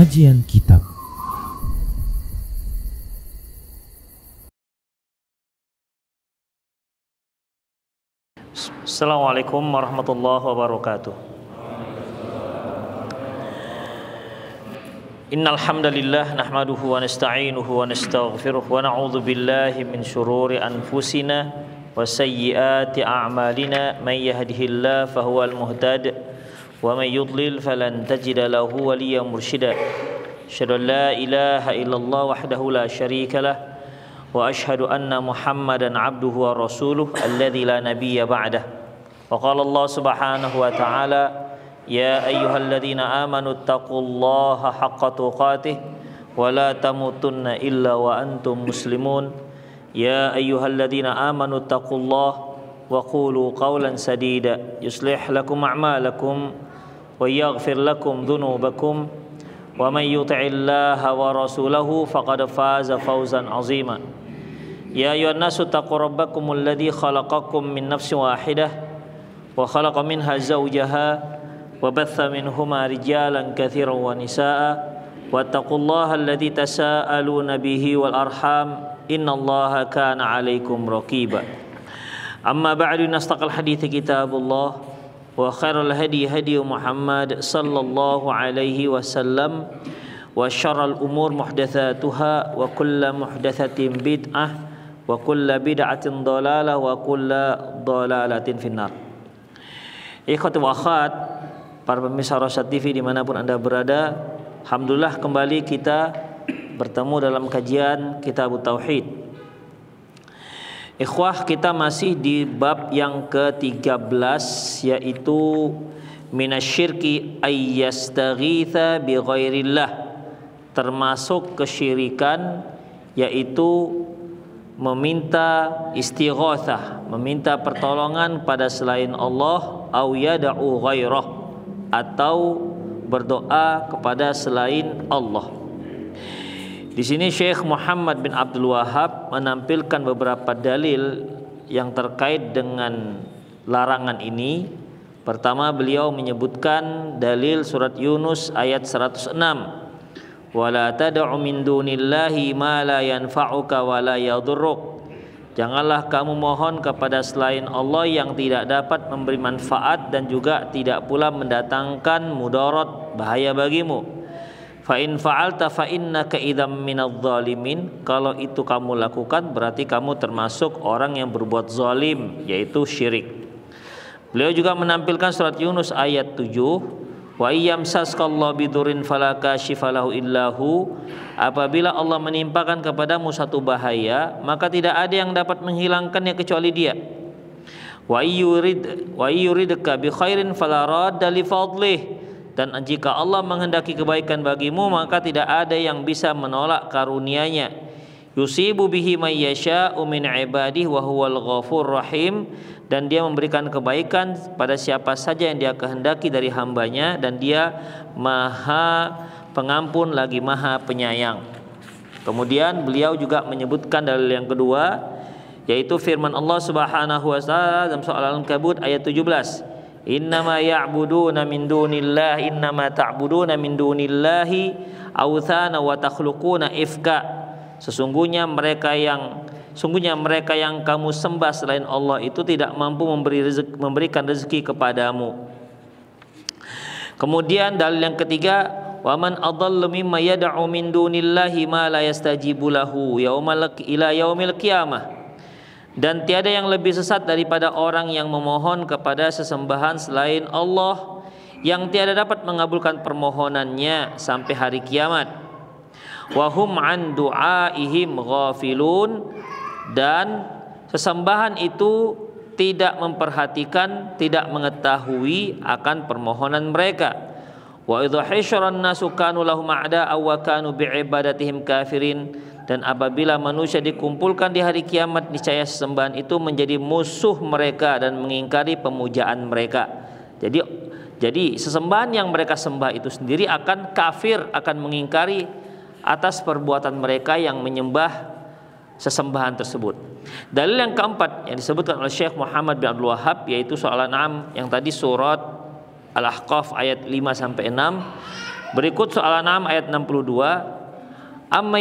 Kajian Kitab. Assalamualaikum warahmatullahi wabarakatuh. Innal hamdalillah nahmaduhu wa nasta'inuhu wa nastaghfiruh wa na'udzu billahi min shururi anfusina wa sayyiati a'malina may yahdihillahu fahuwal muhtad wa may yudlil falan tajida lahu waliyyan mursyida. Asyhadu an la ilaha illallah wahdahu la syarika lah wa asyhadu anna Muhammadan abduhu wa rasuluh alladzi la nabiyya ba'dah. Wa qala Allah subhanahu wa ta'ala ya ayyuhalladzina amanu taqullaha haqqa tuqatih wa la tamutunna illa wa antum muslimun. Ya ayyuhalladzina amanu taqullaha wa qulu qawlan sadida yuslih lakum a'malakum wa yaghfir lakum dhunubakum wa may yuti'illaha wa rasulahu faqad faza fawzan 'azima. Ya ayyuhan nasu taqu rabbakumul ladzi khalaqakum min nafsin wahidah wa khalaqa minha zawjaha wa batha minhuma rijalan katsiran wa nisaa wattaqullaha alladzi tasaaluna bihi wal arham innallaha kana 'alaikum raqiba. Amma ba'du, nastaqal hadithi kitabullah wa khairul hadi hadi Muhammad sallallahu alaihi wasallam wa syarrul umur muhdatsatuha wa kullu muhdatsatin bid'ah wa kullu bid'atin dhalalah wa kullu dhalalatin finnar. Ikhwati wa akhwat, para pemirsa Rosyad TV dimanapun Anda berada, alhamdulillah kembali kita bertemu dalam kajian Kitab Tauhid. Ikhwah, kita masih di bab yang ke-13, yaitu minasyirki ayyastaghitha bi ghairillah, termasuk kesyirikan yaitu meminta istighatsah, meminta pertolongan pada selain Allah, au yad'u ghairah, atau berdoa kepada selain Allah. Di sini Syekh Muhammad bin Abdul Wahhab menampilkan beberapa dalil yang terkait dengan larangan ini. Pertama, beliau menyebutkan dalil surat Yunus ayat 106. Wala tad'u min dunillahi ma la yanfa'uka wa la yadhurruk. Janganlah kamu mohon kepada selain Allah yang tidak dapat memberi manfaat dan juga tidak pula mendatangkan mudarat, bahaya bagimu. Fa in fa'alta fa innaka idzam minadh dhalimin. Kalau itu kamu lakukan berarti kamu termasuk orang yang berbuat zalim, yaitu syirik. Beliau juga menampilkan surat Yunus ayat 7. Wa iyyamsaskallahu bidurrin fala kashifa lahu illahu. Apabila Allah menimpakan kepadamu satu bahaya, maka tidak ada yang dapat menghilangkannya kecuali Dia. Wa yuridka bi khairin fala radda li fadlih. Dan jika Allah menghendaki kebaikan bagimu, maka tidak ada yang bisa menolak karunia-Nya. Yusibu bihi may yasha'u min ibadihi wa huwal ghafur rahim. Dan Dia memberikan kebaikan pada siapa saja yang Dia kehendaki dari hambanya, dan Dia Maha Pengampun lagi Maha Penyayang. Kemudian beliau juga menyebutkan dalil yang kedua, yaitu firman Allah Subhanahu wa taala dalam surah Al-Ankabut ayat 17. Innama ya'buduna min dunillahi innama ta'buduna min dunillahi awthana wa takhluquna ifka. Sesungguhnya mereka yang kamu sembah selain Allah itu tidak mampu memberikan rezeki kepadamu. Kemudian dalil yang ketiga, wa man adallu mimma yad'u min dunillahi ma la yastajibu lahu ila yaumil qiyamah. Dan tiada yang lebih sesat daripada orang yang memohon kepada sesembahan selain Allah yang tiada dapat mengabulkan permohonannya sampai hari kiamat. Wa hum an du'aihim ghafilun. Dan sesembahan itu tidak memperhatikan, tidak mengetahui akan permohonan mereka. Wa idza hisyaran nasu kanu lahum a'da'a wa kanu bi'ibadatihim kafirin. Dan apabila manusia dikumpulkan di hari kiamat, niscaya sesembahan itu menjadi musuh mereka dan mengingkari pemujaan mereka. Jadi sesembahan yang mereka sembah itu sendiri akan kafir, akan mengingkari atas perbuatan mereka yang menyembah sesembahan tersebut. Dalil yang keempat yang disebutkan oleh Syekh Muhammad bin Abdul Wahhab, yaitu soal An'am yang tadi surat Al-Ahqaf ayat 5-6. Berikut soal 6 ayat 62. Amma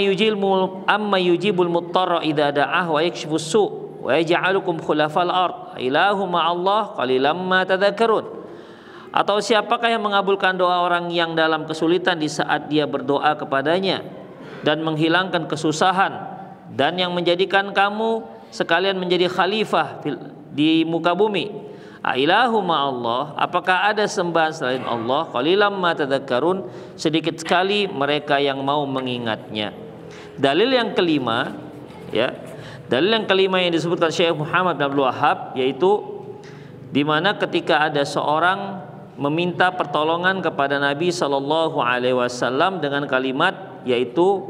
yujibul muttarra idza da'ah wa yakshifus su' wa yaj'alukum khulafal ard ilahu ma'allah qalilan ma tadhakkarun. Atau siapakah yang mengabulkan doa orang yang dalam kesulitan di saat dia berdoa kepadanya dan menghilangkan kesusahan, dan yang menjadikan kamu sekalian menjadi khalifah di muka bumi. Ailahu ma'allah, apakah ada sembahan selain Allah? Qalilan ma tadhakkarun, sedikit sekali mereka yang mau mengingatnya. Dalil yang kelima, ya. Dalil yang kelima yang disebutkan Syekh Muhammad bin Abdul Wahhab, yaitu di mana ketika ada seorang meminta pertolongan kepada Nabi sallallahu alaihi wasallam dengan kalimat, yaitu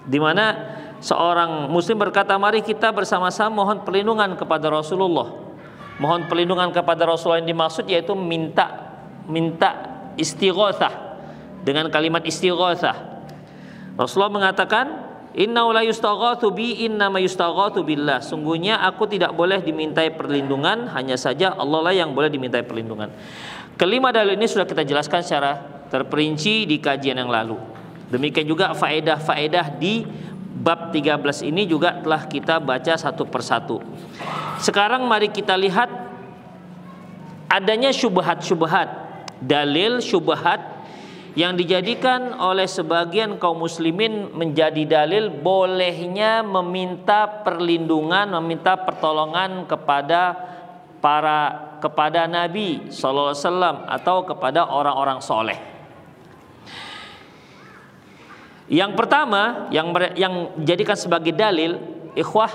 di mana seorang muslim berkata, mari kita bersama-sama mohon perlindungan kepada Rasulullah. Mohon perlindungan kepada Rasulullah yang dimaksud yaitu minta istighatsah, dengan kalimat istighatsah. Rasulullah mengatakan, innahu la yustaghatsu bi innama yustaghatsu billah. Sungguhnya aku tidak boleh dimintai perlindungan, hanya saja Allah lah yang boleh dimintai perlindungan. Kelima dalil ini sudah kita jelaskan secara terperinci di kajian yang lalu. Demikian juga faedah-faedah di bab 13 ini juga telah kita baca satu persatu. Sekarang mari kita lihat adanya syubhat-syubhat, dalil syubhat yang dijadikan oleh sebagian kaum muslimin menjadi dalil bolehnya meminta perlindungan, meminta pertolongan kepada Nabi sallallahu alaihi wasallam atau kepada orang-orang soleh. Yang pertama yang dijadikan sebagai dalil, ikhwah,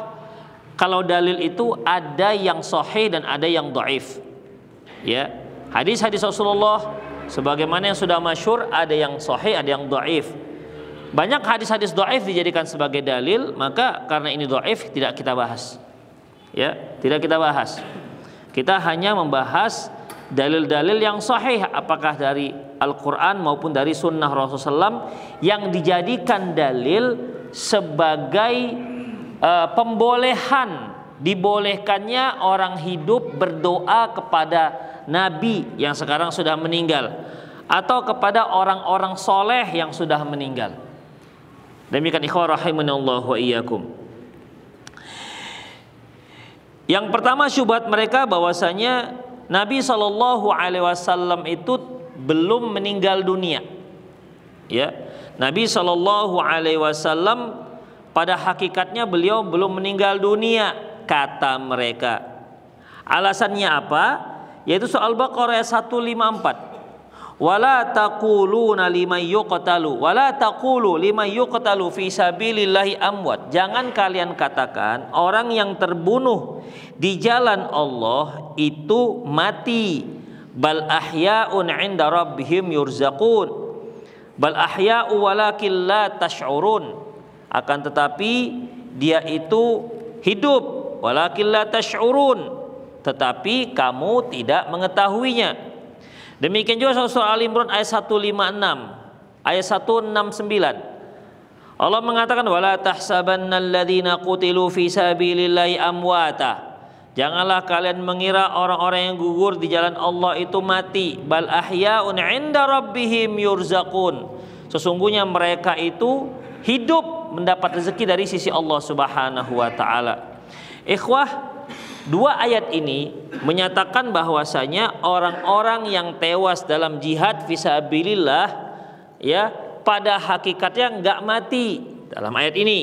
kalau dalil itu ada yang sahih dan ada yang dhaif. Ya, hadis-hadis Rasulullah sebagaimana yang sudah masyhur, ada yang sahih, ada yang dhaif. Banyak hadis-hadis dhaif dijadikan sebagai dalil, maka karena ini dhaif tidak kita bahas. Ya, tidak kita bahas. Kita hanya membahas dalil-dalil yang sahih, apakah dari Al-Quran maupun dari Sunnah Rasulullah SAW, yang dijadikan dalil sebagai pembolehan, dibolehkannya orang hidup berdoa kepada Nabi yang sekarang sudah meninggal atau kepada orang-orang soleh yang sudah meninggal. Demikian ikhwah rahimanallahu wa iyyakum. Yang pertama syubhat mereka bahwasanya Nabi SAW itu belum meninggal dunia. Ya, Nabi SAW pada hakikatnya beliau belum meninggal dunia, kata mereka. Alasannya apa? Yaitu soal Baqarah 154. Wala taquluna liman yuqtalu wala taqulu liman yuqtalu fi sabilillahi amwat. Jangan kalian katakan orang yang terbunuh di jalan Allah itu mati. Bal ahya'un 'inda rabbihim yurzaqun. Bal ahya'u walakin la tash'urun. Akan tetapi dia itu hidup, walakin la tash'urun, tetapi kamu tidak mengetahuinya. Demikian juga surah Al-Imran ayat 156, ayat 169. Allah mengatakan wala tahsabannal ladzina qutilu fi sabilillahi amwata. Janganlah kalian mengira orang-orang yang gugur di jalan Allah itu mati. Bal ahya'un 'inda rabbihim yurzaqun. Sesungguhnya mereka itu hidup mendapat rezeki dari sisi Allah Subhanahu wa taala. Ikhwah, dua ayat ini menyatakan bahwasanya orang-orang yang tewas dalam jihad fisabilillah, ya, pada hakikatnya enggak mati dalam ayat ini,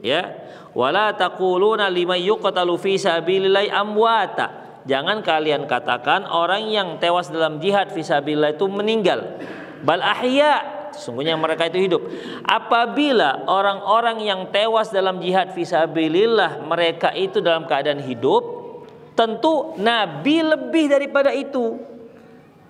ya. Wala taquluna liman yuqtalu fi sabilillahi amwata. Jangan kalian katakan orang yang tewas dalam jihad fisabilillah itu meninggal. Bal ahya, sesungguhnya mereka itu hidup. Apabila orang-orang yang tewas dalam jihad fisabilillah mereka itu dalam keadaan hidup, tentu Nabi lebih daripada itu.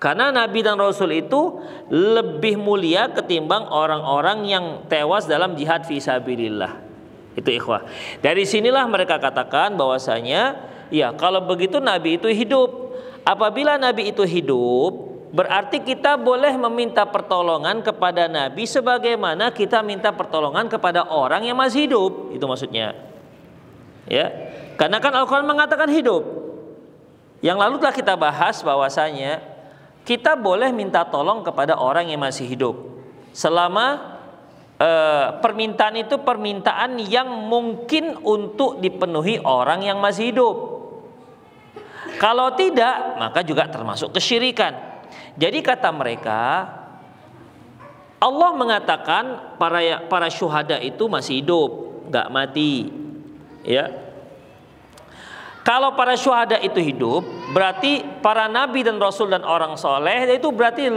Karena Nabi dan Rasul itu lebih mulia ketimbang orang-orang yang tewas dalam jihad fisabilillah. Itu ikhwah. Dari sinilah mereka katakan bahwasanya ya kalau begitu Nabi itu hidup. Apabila Nabi itu hidup, berarti kita boleh meminta pertolongan kepada Nabi sebagaimana kita minta pertolongan kepada orang yang masih hidup. Itu maksudnya. Ya. Karena kan Al-Quran mengatakan hidup. Yang lalu telah kita bahas bahwasanya kita boleh minta tolong kepada orang yang masih hidup selama permintaan itu permintaan yang mungkin untuk dipenuhi orang yang masih hidup. Kalau tidak, maka juga termasuk kesyirikan. Jadi kata mereka, Allah mengatakan para syuhada itu masih hidup, nggak mati. Ya. Kalau para syuhada itu hidup, berarti para nabi dan rasul dan orang soleh itu berarti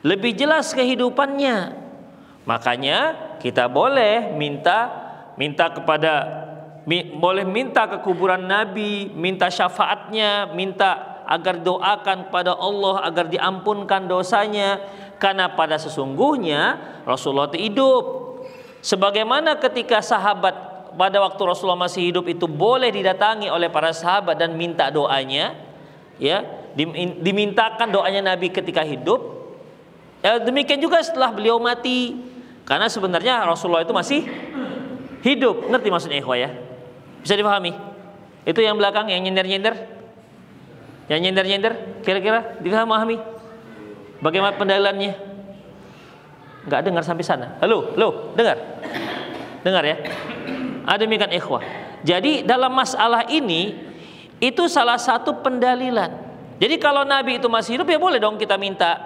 lebih jelas kehidupannya. Makanya kita boleh minta ke kuburan Nabi, minta syafaatnya, minta agar doakan kepada Allah agar diampunkan dosanya, karena pada sesungguhnya Rasulullah itu hidup. Sebagaimana ketika sahabat pada waktu Rasulullah masih hidup itu boleh didatangi oleh para sahabat dan minta doanya, ya, dimintakan doanya Nabi ketika hidup. Ya, demikian juga setelah beliau mati. Karena sebenarnya Rasulullah itu masih hidup. Ngerti maksudnya ikhwah ya? Bisa dipahami? Itu yang belakang yang nyender-nyender. Yang nyender-nyender kira-kira dipahami? Bagaimana pendalilannya? Enggak dengar sampai sana. Halo, dengar? Dengar ya? Demikian ikhwah. Jadi dalam masalah ini itu salah satu pendalilan. Jadi kalau Nabi itu masih hidup ya boleh dong kita minta.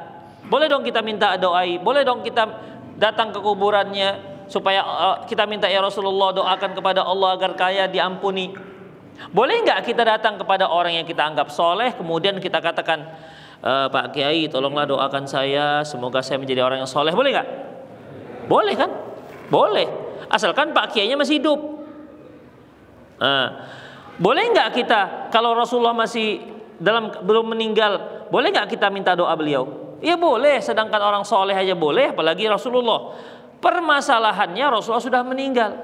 Boleh dong kita minta doai. Boleh dong kita datang ke kuburannya supaya kita minta, ya Rasulullah doakan kepada Allah agar kaya diampuni. Boleh nggak kita datang kepada orang yang kita anggap soleh kemudian kita katakan, Pak Kiai tolonglah doakan saya semoga saya menjadi orang yang soleh. Boleh nggak? Boleh kan? Boleh, asalkan Pak Kiainya masih hidup. Boleh nggak kita kalau Rasulullah masih belum meninggal, boleh nggak kita minta doa beliau? Ya boleh, sedangkan orang soleh aja boleh, apalagi Rasulullah. Permasalahannya Rasulullah sudah meninggal,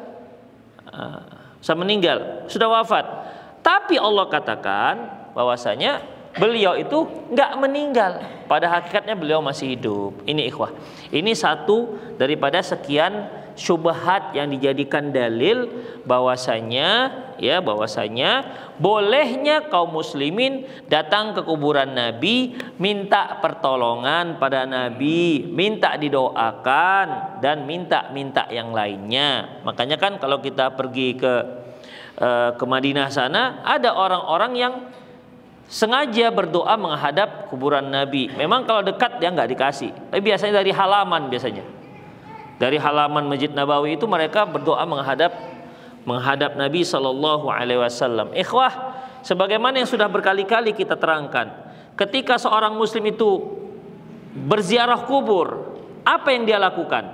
sudah wafat. Tapi Allah katakan bahwasanya beliau itu nggak meninggal, pada hakikatnya beliau masih hidup. Ini ikhwah, ini satu daripada sekian syubhat yang dijadikan dalil bahwasanya bolehnya kaum muslimin datang ke kuburan Nabi, minta pertolongan pada Nabi, minta didoakan dan minta yang lainnya. Makanya kan kalau kita pergi ke Madinah sana, ada orang-orang yang sengaja berdoa menghadap kuburan Nabi. Memang kalau dekat dia nggak dikasih, tapi biasanya dari halaman, dari halaman Masjid Nabawi itu mereka berdoa menghadap Nabi Shallallahu Alaihi Wasallam. Ikhwah, sebagaimana yang sudah berkali-kali kita terangkan, ketika seorang Muslim itu berziarah kubur, apa yang dia lakukan?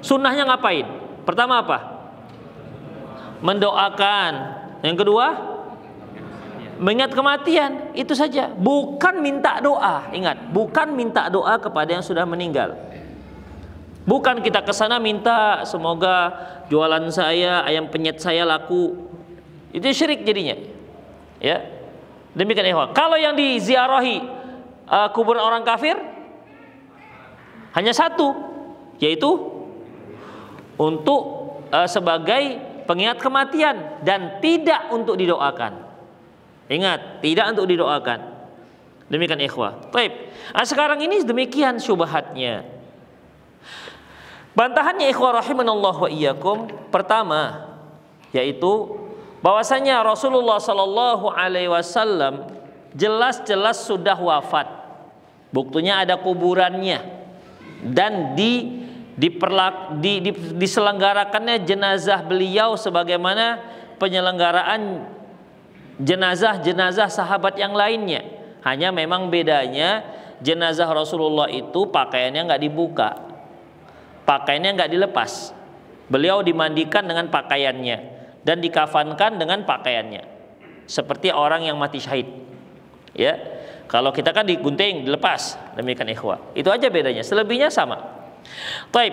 Sunnahnya ngapain? Pertama apa? Mendoakan. Yang kedua, mengingat kematian. Itu saja. Bukan minta doa. Ingat, bukan minta doa kepada yang sudah meninggal. Bukan kita ke sana minta semoga jualan saya, ayam penyet saya laku. Itu syirik jadinya. Ya. Demikian ikhwah. Kalau yang diziarahi kuburan orang kafir hanya satu, yaitu untuk sebagai pengingat kematian dan tidak untuk didoakan. Ingat, tidak untuk didoakan. Demikian ikhwah. Baik. Sekarang ini demikian syubhatnya. Bantahannya ikhwah rahimanallah wa iyyakum, pertama yaitu bahwasanya Rasulullah sallallahu alaihi wasallam jelas-jelas sudah wafat. Buktinya ada kuburannya dan diselenggarakannya jenazah beliau sebagaimana penyelenggaraan jenazah sahabat yang lainnya. Hanya memang bedanya jenazah Rasulullah itu pakaiannya nggak dibuka. Pakaiannya nggak dilepas. Beliau dimandikan dengan pakaiannya dan dikafankan dengan pakaiannya, seperti orang yang mati syahid. Ya, kalau kita kan digunting, dilepas. Demikian ikhwah. Itu aja bedanya. Selebihnya sama. Taib.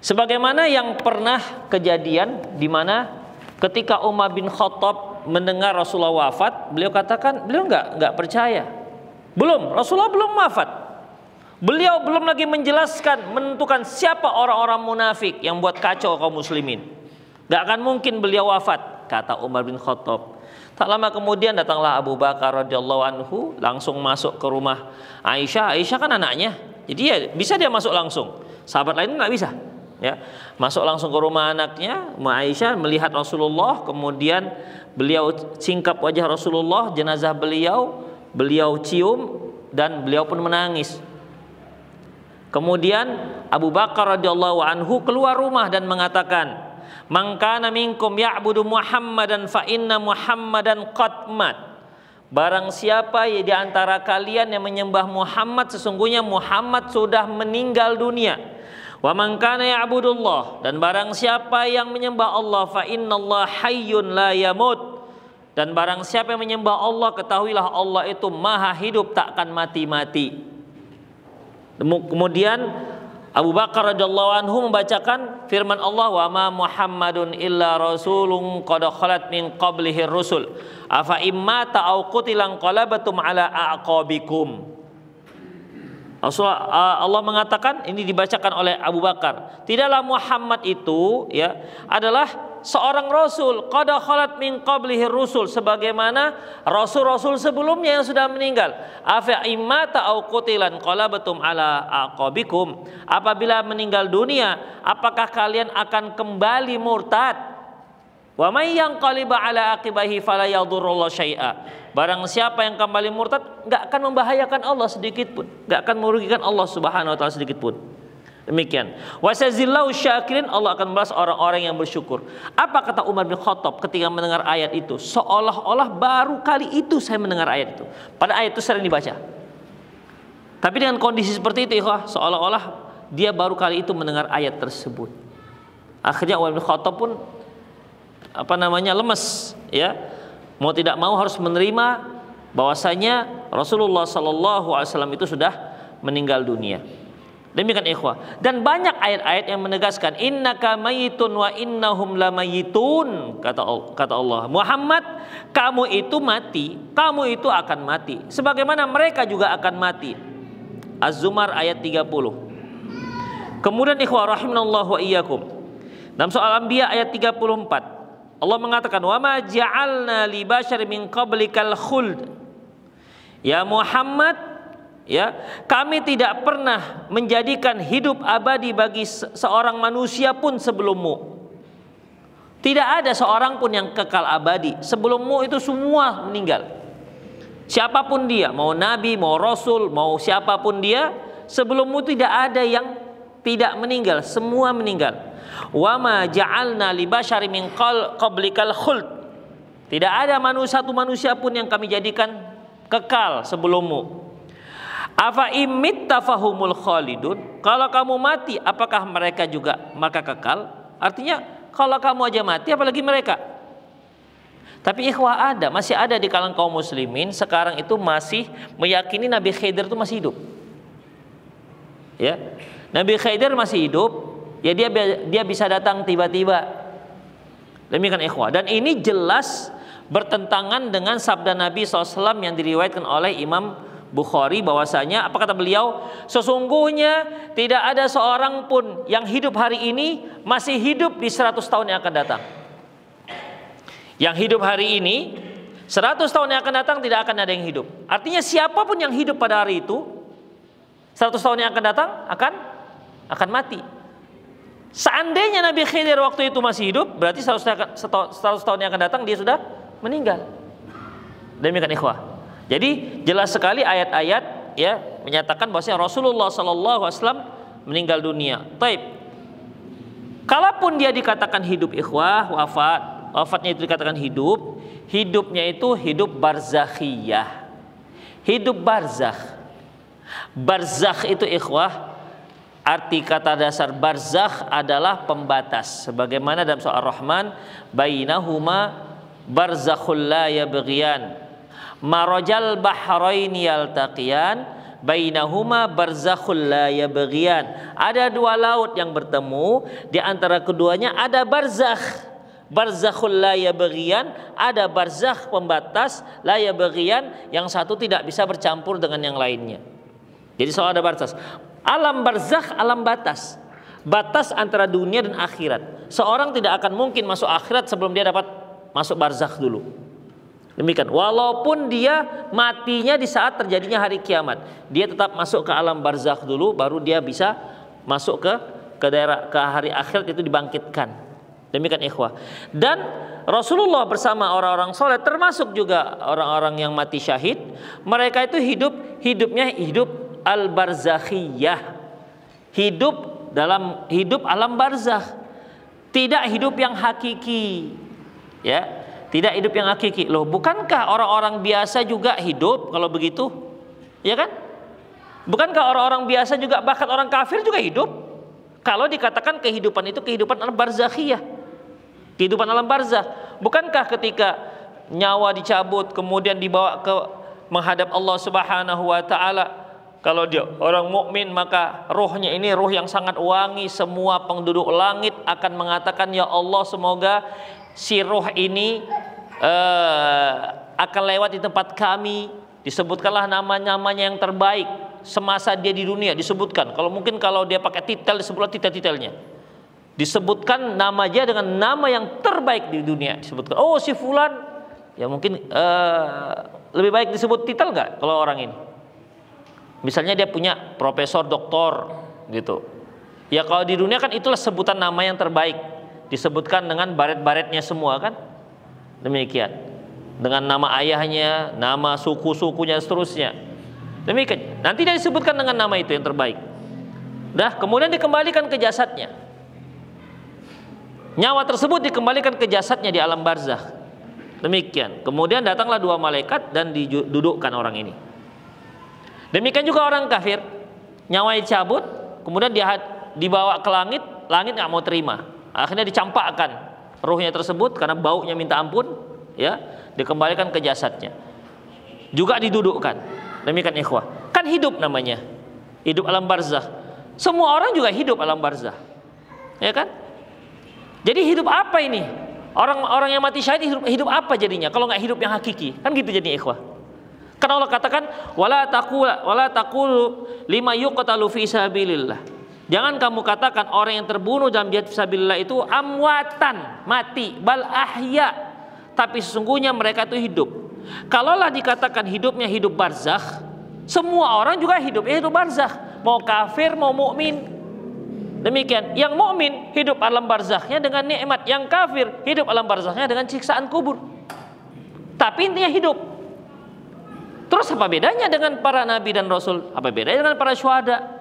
Sebagaimana yang pernah kejadian di mana ketika Umar bin Khattab mendengar Rasulullah wafat, beliau katakan beliau nggak percaya. Rasulullah belum wafat. Beliau belum lagi menjelaskan, menentukan siapa orang-orang munafik yang buat kacau kaum muslimin. Gak akan mungkin beliau wafat, kata Umar bin Khattab. Tak lama kemudian datanglah Abu Bakar radhiyallahu anhu langsung masuk ke rumah Aisyah. Aisyah kan anaknya, jadi ya bisa dia masuk langsung. Sahabat lain nggak bisa. Ya, masuk langsung ke rumah anaknya. Aisyah melihat Rasulullah, kemudian beliau singkap wajah Rasulullah, jenazah beliau cium dan beliau pun menangis. Kemudian Abu Bakar radhiyallahu anhu keluar rumah dan mengatakan, "Man kana minkum ya'budu Muhammadan fa inna Muhammadan qad mat." Barang siapa di antara kalian yang menyembah Muhammad, sesungguhnya Muhammad sudah meninggal dunia. Wa man kana ya'budullah, dan barang siapa yang menyembah Allah, fa innallaha hayyun la yamut. Dan barang siapa yang menyembah Allah, ketahuilah Allah itu maha hidup, tak akan mati-mati. Kemudian Abu Bakar radhiyallahu anhu membacakan firman Allah, "Wa ma Muhammadun illa rasulun qad khalat min qablihi rusul afa imma ta'au qutilan qalabatum ala aqabikum." Allah mengatakan, ini dibacakan oleh Abu Bakar, tidaklah Muhammad itu ya adalah seorang rasul, qad khalat min qablihi rusul, sebagaimana rasul-rasul sebelumnya yang sudah meninggal. Afa imma ta'au qutilan qalabatum ala aqabikum, apabila meninggal dunia apakah kalian akan kembali murtad? Wa may yanqalib ala aqibahi fala yadurrullah syai'a. Barang siapa yang kembali murtad, enggak akan membahayakan Allah sedikit pun, enggak akan merugikan Allah Subhanahu wa taala sedikit pun. Demikian. Wa sazillahu syakirin, Allah akan membalas orang-orang yang bersyukur. Apa kata Umar bin Khattab ketika mendengar ayat itu? Seolah-olah baru kali itu saya mendengar ayat itu. Pada ayat itu sering dibaca. Tapi dengan kondisi seperti itu, seolah-olah dia baru kali itu mendengar ayat tersebut. Akhirnya Umar bin Khattab pun lemes, ya. Mau tidak mau harus menerima bahwasanya Rasulullah sallallahu alaihi wasallam itu sudah meninggal dunia. Demikian ikhwah. Dan banyak ayat-ayat yang menegaskan innaka mayitun wa innahum lamayitun, kata Allah. Muhammad, kamu itu mati, kamu itu akan mati sebagaimana mereka juga akan mati. Az-Zumar ayat 30. Kemudian ikhwah rahimanallahu wa iyyakum, dalam soal Anbiya ayat 34, Allah mengatakan, "Wa ma ja'alna li basyar min qablikal khuld." Ya Muhammad, ya, kami tidak pernah menjadikan hidup abadi bagi seorang manusia pun sebelummu. Tidak ada seorang pun yang kekal abadi. Sebelummu itu semua meninggal. Siapapun dia, mau nabi, mau rasul, mau siapapun dia, sebelummu tidak ada yang tidak meninggal, semua meninggal. Wa ma ja'alna li basyari min qablikal khuld. Tidak ada satu manusia pun yang kami jadikan kekal sebelummu. Afa imitta fahumul khalidun, kalau kamu mati apakah mereka juga maka kekal? Artinya kalau kamu aja mati apalagi mereka. Tapi ikhwah, masih ada di kalangan kaum muslimin sekarang itu masih meyakini Nabi Khidir itu masih hidup. Ya, Nabi Khidir masih hidup. Ya dia bisa datang tiba-tiba. Demikian ikhwah. Dan ini jelas bertentangan dengan sabda Nabi SAW yang diriwayatkan oleh Imam Bukhari, bahwasanya apa kata beliau? Sesungguhnya tidak ada seorang pun yang hidup hari ini masih hidup di 100 tahun yang akan datang. Yang hidup hari ini 100 tahun yang akan datang tidak akan ada yang hidup. Artinya siapapun yang hidup pada hari itu 100 tahun yang akan datang akan mati. Seandainya Nabi Khidir waktu itu masih hidup, berarti 100 tahun yang akan datang dia sudah meninggal. Demikian ikhwah. Jadi jelas sekali ayat-ayat ya menyatakan bahwasanya Rasulullah sallallahu alaihi wasallam meninggal dunia. Taib. Kalaupun dia dikatakan hidup ikhwah, wafatnya itu dikatakan hidup, hidupnya itu hidup barzakhiyah. Hidup barzakh. Barzakh itu ikhwah, arti kata dasar barzakh adalah pembatas. Sebagaimana dalam surah Ar-Rahman, bainahuma barzakhul la yabghiyan, marajal bahraini yaltaqiyan, bainahuma barzakhul la yabghiyan. Ada dua laut yang bertemu, di antara keduanya ada barzakh. Barzakhul la yabghiyan, ada barzakh pembatas, la yabghiyan, yang satu tidak bisa bercampur dengan yang lainnya. Jadi soal ada barzakh. Alam barzakh, alam batas. Batas antara dunia dan akhirat. Seorang tidak akan mungkin masuk akhirat sebelum dia dapat masuk barzakh dulu. Demikian. Walaupun dia matinya di saat terjadinya hari kiamat, dia tetap masuk ke alam barzakh dulu, baru dia bisa masuk ke daerah ke hari akhir itu dibangkitkan. Demikian ikhwah. Dan Rasulullah bersama orang-orang soleh, termasuk juga orang-orang yang mati syahid, mereka itu hidupnya hidup al-barzakhiyah, hidup alam barzakh, tidak hidup yang hakiki, ya. Tidak hidup yang hakiki. Loh, bukankah orang-orang biasa juga hidup kalau begitu? Ya kan? Bukankah orang-orang biasa juga, bahkan orang kafir juga hidup? Kalau dikatakan kehidupan itu kehidupan alam barzakhiyah, kehidupan alam barzakh. Bukankah ketika nyawa dicabut kemudian dibawa ke menghadap Allah Subhanahu wa taala, kalau dia orang mukmin maka rohnya ini roh yang sangat wangi, semua penduduk langit akan mengatakan, ya Allah, semoga si roh ini akan lewat di tempat kami, disebutkanlah nama-namanya yang terbaik semasa dia di dunia, disebutkan. Kalau mungkin kalau dia pakai titel, disebutlah titel-titelnya, disebutkan nama dia dengan nama yang terbaik di dunia, disebutkan. Oh, si fulan, ya mungkin lebih baik disebut titel nggak kalau orang ini? Misalnya dia punya profesor, doktor, gitu. Ya kalau di dunia kan itulah sebutan nama yang terbaik, disebutkan dengan baret-baretnya semua kan, demikian, dengan nama ayahnya, nama suku-sukunya, seterusnya, demikian. Nanti dia disebutkan dengan nama itu yang terbaik. Dah, kemudian dikembalikan ke jasadnya, nyawa tersebut dikembalikan ke jasadnya di alam barzakh, demikian. Kemudian datanglah dua malaikat dan didudukkan orang ini. Demikian juga orang kafir, nyawa dicabut, kemudian dia dibawa ke langit, langit nggak mau terima. Akhirnya dicampakkan ruhnya tersebut karena baunya minta ampun, ya, dikembalikan ke jasadnya. Juga didudukkan. Demikian ikhwah. Kan hidup namanya. Hidup alam barzakh. Semua orang juga hidup alam barzakh. Ya kan? Jadi hidup apa ini? Orang-orang yang mati syahid hidup apa jadinya kalau nggak hidup yang hakiki? Kan gitu jadinya ikhwah. Karena Allah katakan wala taqulu lima yuqtalu fi sabilillah. Jangan kamu katakan orang yang terbunuh dalam jihad fisabilillah itu amwatan, mati, bal ahya, tapi sesungguhnya mereka itu hidup. Kalaulah dikatakan hidupnya hidup barzakh, semua orang juga hidup barzakh, mau kafir mau mukmin. Demikian, yang mukmin hidup alam barzakhnya dengan nikmat, yang kafir hidup alam barzakhnya dengan siksaan kubur. Tapi intinya hidup. Terus apa bedanya dengan para nabi dan rasul? Apa bedanya dengan para syuhada?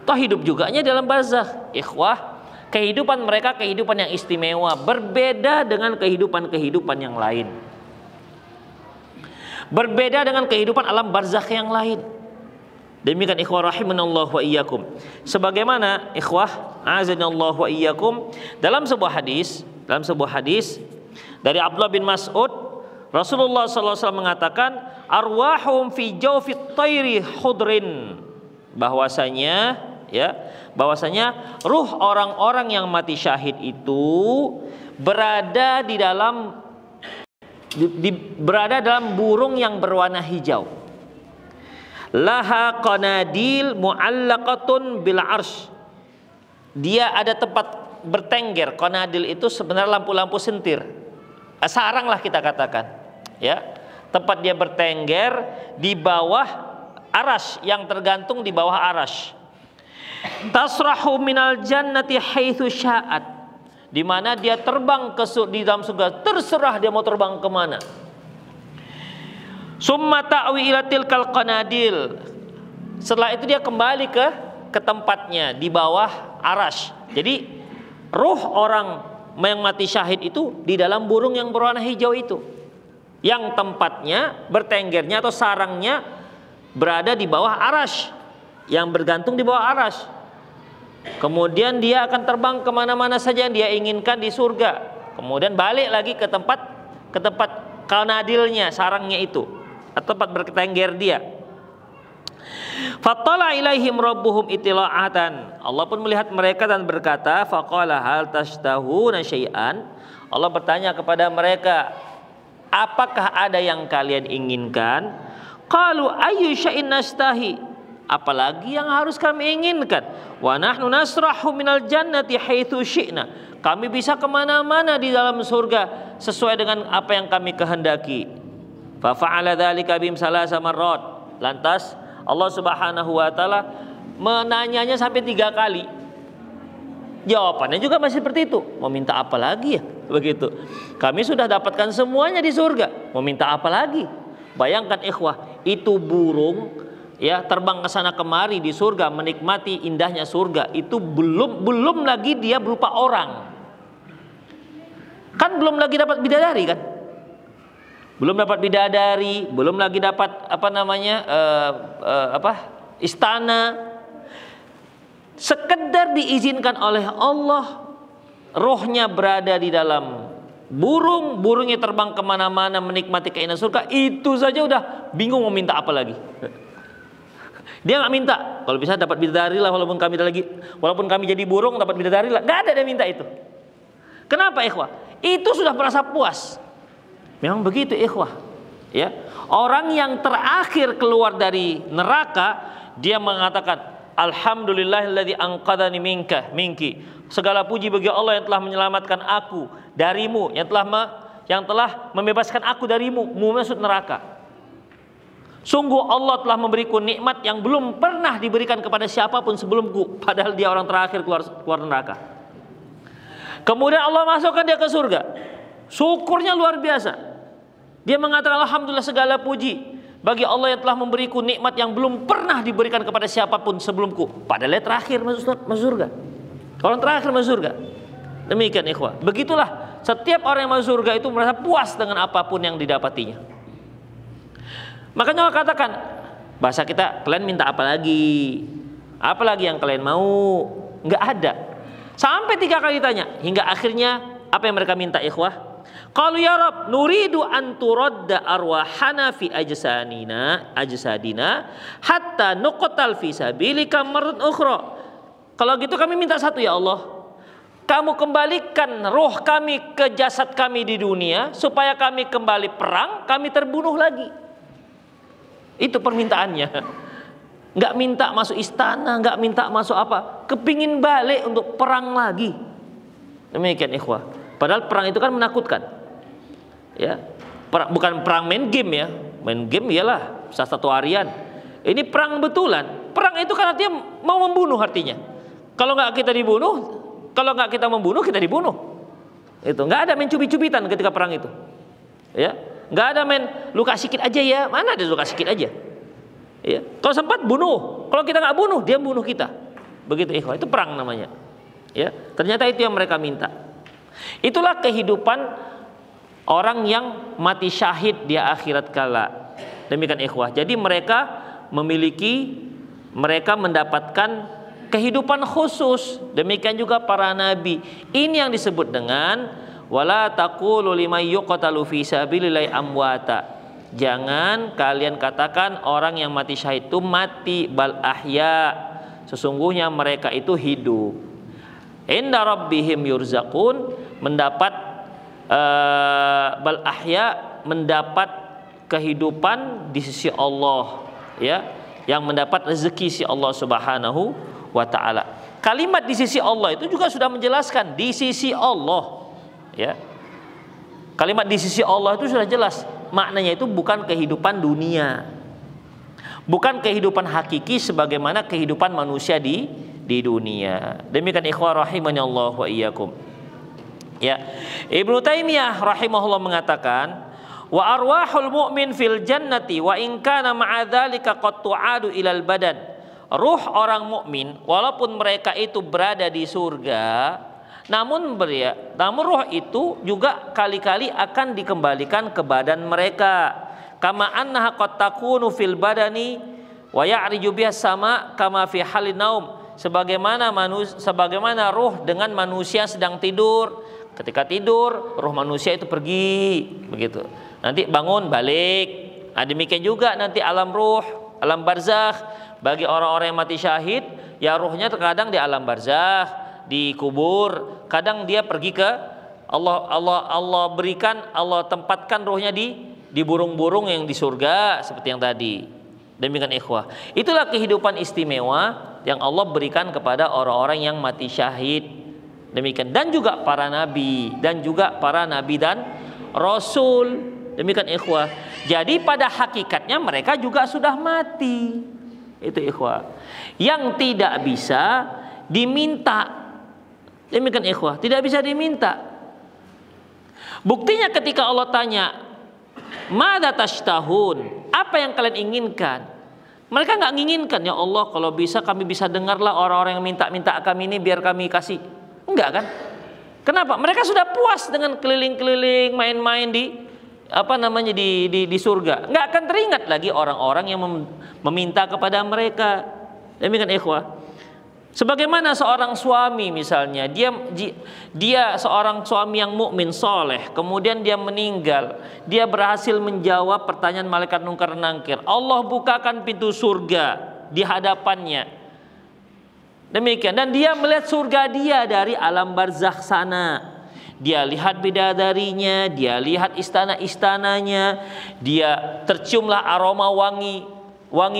Toh hidup juganya dalam barzakh. Ikhwah, kehidupan mereka kehidupan yang istimewa, berbeda dengan kehidupan yang lain, berbeda dengan kehidupan alam barzakh yang lain. Demikian ikhwah rahimanallah wa iyyakum. Sebagaimana ikhwah azanallah wa iyyakum, dalam sebuah hadis dari Abdullah bin Mas'ud, Rasulullah SAW mengatakan, arwahum fi jawfit tayri khudrin, bahwasanya ruh orang-orang yang mati syahid itu berada dalam burung yang berwarna hijau. Laha qanadil mu'allaqatun bil arsy. Dia ada tempat bertengger. Qanadil itu sebenarnya lampu-lampu sentir, sarang lah kita katakan, ya. Tempat dia bertengger di bawah arasy, yang tergantung di bawah arasy. Tasrahu minal jannati haitsu sya'at, di mana dia terbang di dalam surga, terserah dia mau terbang kemana. Summa ta'wi ila tilkal qanadil, setelah itu dia kembali ke tempatnya di bawah arasy. Jadi ruh orang yang mati syahid itu di dalam burung yang berwarna hijau itu, yang tempatnya bertenggernya atau sarangnya berada di bawah arasy, yang bergantung di bawah arasy. Kemudian dia akan terbang kemana-mana saja yang dia inginkan di surga. Kemudian balik lagi ke tempat kanadilnya, sarangnya itu, atau tempat bertengger dia. Fattala ilaihim rabbuhum itila'atan. Allah pun melihat mereka dan berkata, faqala hal tashtahuna syai'an. Allah bertanya kepada mereka, apakah ada yang kalian inginkan? Qalu ayyu syai'in nastahi. apalagi yang harus kami inginkan. Wa nahnu nasrahu minal jannati haitsu syi'na. Kami bisa kemana-mana di dalam surga sesuai dengan apa yang kami kehendaki. Fa fa'ala dzalika bihim salasa marrat. Lantas Allah Subhanahu wa taala menanyanya sampai 3 kali. Jawabannya juga masih seperti itu. Mau minta apa lagi ya? Begitu. Kami sudah dapatkan semuanya di surga. Mau minta apa lagi? Bayangkan ikhwah, itu burung ya terbang ke sana kemari di surga menikmati indahnya surga. Itu belum lagi dia berupa orang. Kan belum lagi dapat bidadari kan? Belum dapat bidadari, belum lagi dapat istana. Sekedar diizinkan oleh Allah, rohnya berada di dalam burungnya terbang kemana-mana menikmati keindahan surga, itu saja udah bingung mau minta apa lagi. Dia nggak minta, kalau bisa dapat bidadari lah, walaupun kami jadi burung dapat bidadari lah, nggak ada dia minta itu. Kenapa ikhwah? Itu sudah merasa puas. Memang begitu ikhwah. Ya, orang yang terakhir keluar dari neraka, dia mengatakan, Alhamdulillahilladzi anqadhani minki. Segala puji bagi Allah yang telah menyelamatkan aku darimu, yang telah membebaskan aku darimu, masuk neraka. Sungguh Allah telah memberiku nikmat yang belum pernah diberikan kepada siapapun sebelumku, padahal dia orang terakhir keluar neraka. Kemudian Allah masukkan dia ke surga. Syukurnya luar biasa. Dia mengatakan alhamdulillah segala puji bagi Allah yang telah memberiku nikmat yang belum pernah diberikan kepada siapapun sebelumku. Padahal dia terakhir masuk surga. Orang terakhir masuk surga. Demikian ikhwah. Begitulah setiap orang yang masuk surga itu merasa puas dengan apapun yang didapatinya. Makanya Allah katakan, bahasa kita, kalian minta apa lagi? Apa lagi yang kalian mau? Enggak ada. Sampai 3 kali ditanya, hingga akhirnya apa yang mereka minta ikhwah? Qalu ya Rabb, nuridu an turadda arwahana fi ajsadina hatta nuqtal fi sabilika marrat ukhra. Kalau gitu kami minta satu ya Allah. Kamu kembalikan roh kami ke jasad kami di dunia supaya kami kembali perang, kami terbunuh lagi. Itu permintaannya. Enggak minta masuk istana, enggak minta masuk apa, kepingin balik untuk perang lagi. Demikian ikhwah. Padahal perang itu kan menakutkan. Ya, bukan perang main game ya. Main game iyalah satu harian. Ini perang betulan. Perang itu kan artinya mau membunuh artinya. Kalau nggak kita dibunuh, kalau nggak kita membunuh, kita dibunuh. Itu nggak ada main cubit-cubitan ketika perang itu. Ya, nggak ada main luka sikit aja ya. Mana ada luka sikit aja. Ya, kalau sempat bunuh. Kalau kita nggak bunuh, dia bunuh kita. Begitu ikhwah. Itu perang namanya. Ya, ternyata itu yang mereka minta. Itulah kehidupan orang yang mati syahid di akhirat kala. Demikian ikhwah. Jadi mereka mendapatkan kehidupan khusus. Demikian juga para nabi. Ini yang disebut dengan wala taqulu liman yuqtalu fi sabilillahi amwata. Jangan kalian katakan orang yang mati syahid itu mati, bal ahya. Sesungguhnya mereka itu hidup. Inda rabbihim yurzaqun, mendapat bal ahya, mendapat kehidupan di sisi Allah, ya, yang mendapat rezeki si Allah Subhanahu wa taala. Kalimat di sisi Allah itu juga sudah menjelaskan di sisi Allah, ya. Kalimat di sisi Allah itu sudah jelas maknanya, itu bukan kehidupan dunia, bukan kehidupan hakiki sebagaimana kehidupan manusia di dunia. Demikian ikhwah rahimani Allah wa iyyakum. Ya, Ibnu Taimiyah rahimahullah mengatakan, wa arwahul mu'min fil jannati wa in kana ma'a dzalika qad tu'adu ilal badan. Ruh orang mukmin walaupun mereka itu berada di surga, namun ruh itu juga kali-kali akan dikembalikan ke badan mereka. Kama annaha qad takunu fil badani wa ya'riju biha sama kama fi halin naum. Sebagaimana ruh dengan manusia sedang tidur. Ketika tidur, ruh manusia itu pergi, begitu. Nanti bangun balik. Nah, demikian juga nanti alam ruh, alam barzakh bagi orang-orang yang mati syahid, ya ruhnya terkadang di alam barzakh, di kubur, kadang dia pergi ke Allah tempatkan ruhnya di burung-burung yang di surga seperti yang tadi. Demikian ikhwah. Itulah kehidupan istimewa yang Allah berikan kepada orang-orang yang mati syahid. Demikian, dan juga para nabi dan rasul. Demikian ikhwah. Jadi pada hakikatnya mereka juga sudah mati. Itu ikhwah. Yang tidak bisa diminta. Demikian ikhwah, tidak bisa diminta. Buktinya ketika Allah tanya, "Madza tashtahun?" Apa yang kalian inginkan? Mereka nggak menginginkan, ya Allah kalau bisa kami bisa dengarlah orang-orang yang minta-minta kami ini biar kami kasih. Enggak kan? Kenapa? Mereka sudah puas dengan keliling-keliling, main-main di di surga. Nggak akan teringat lagi orang-orang yang meminta kepada mereka. Demikian ikhwah. Sebagaimana seorang suami misalnya, dia seorang suami yang mukmin soleh, kemudian dia meninggal, dia berhasil menjawab pertanyaan malaikat mungkar nangkir. Allah bukakan pintu surga di hadapannya. Demikian, dan dia melihat surga dia dari alam barzakh sana. Dia lihat bidadarinya, dia lihat istana-istananya, dia terciumlah aroma wangi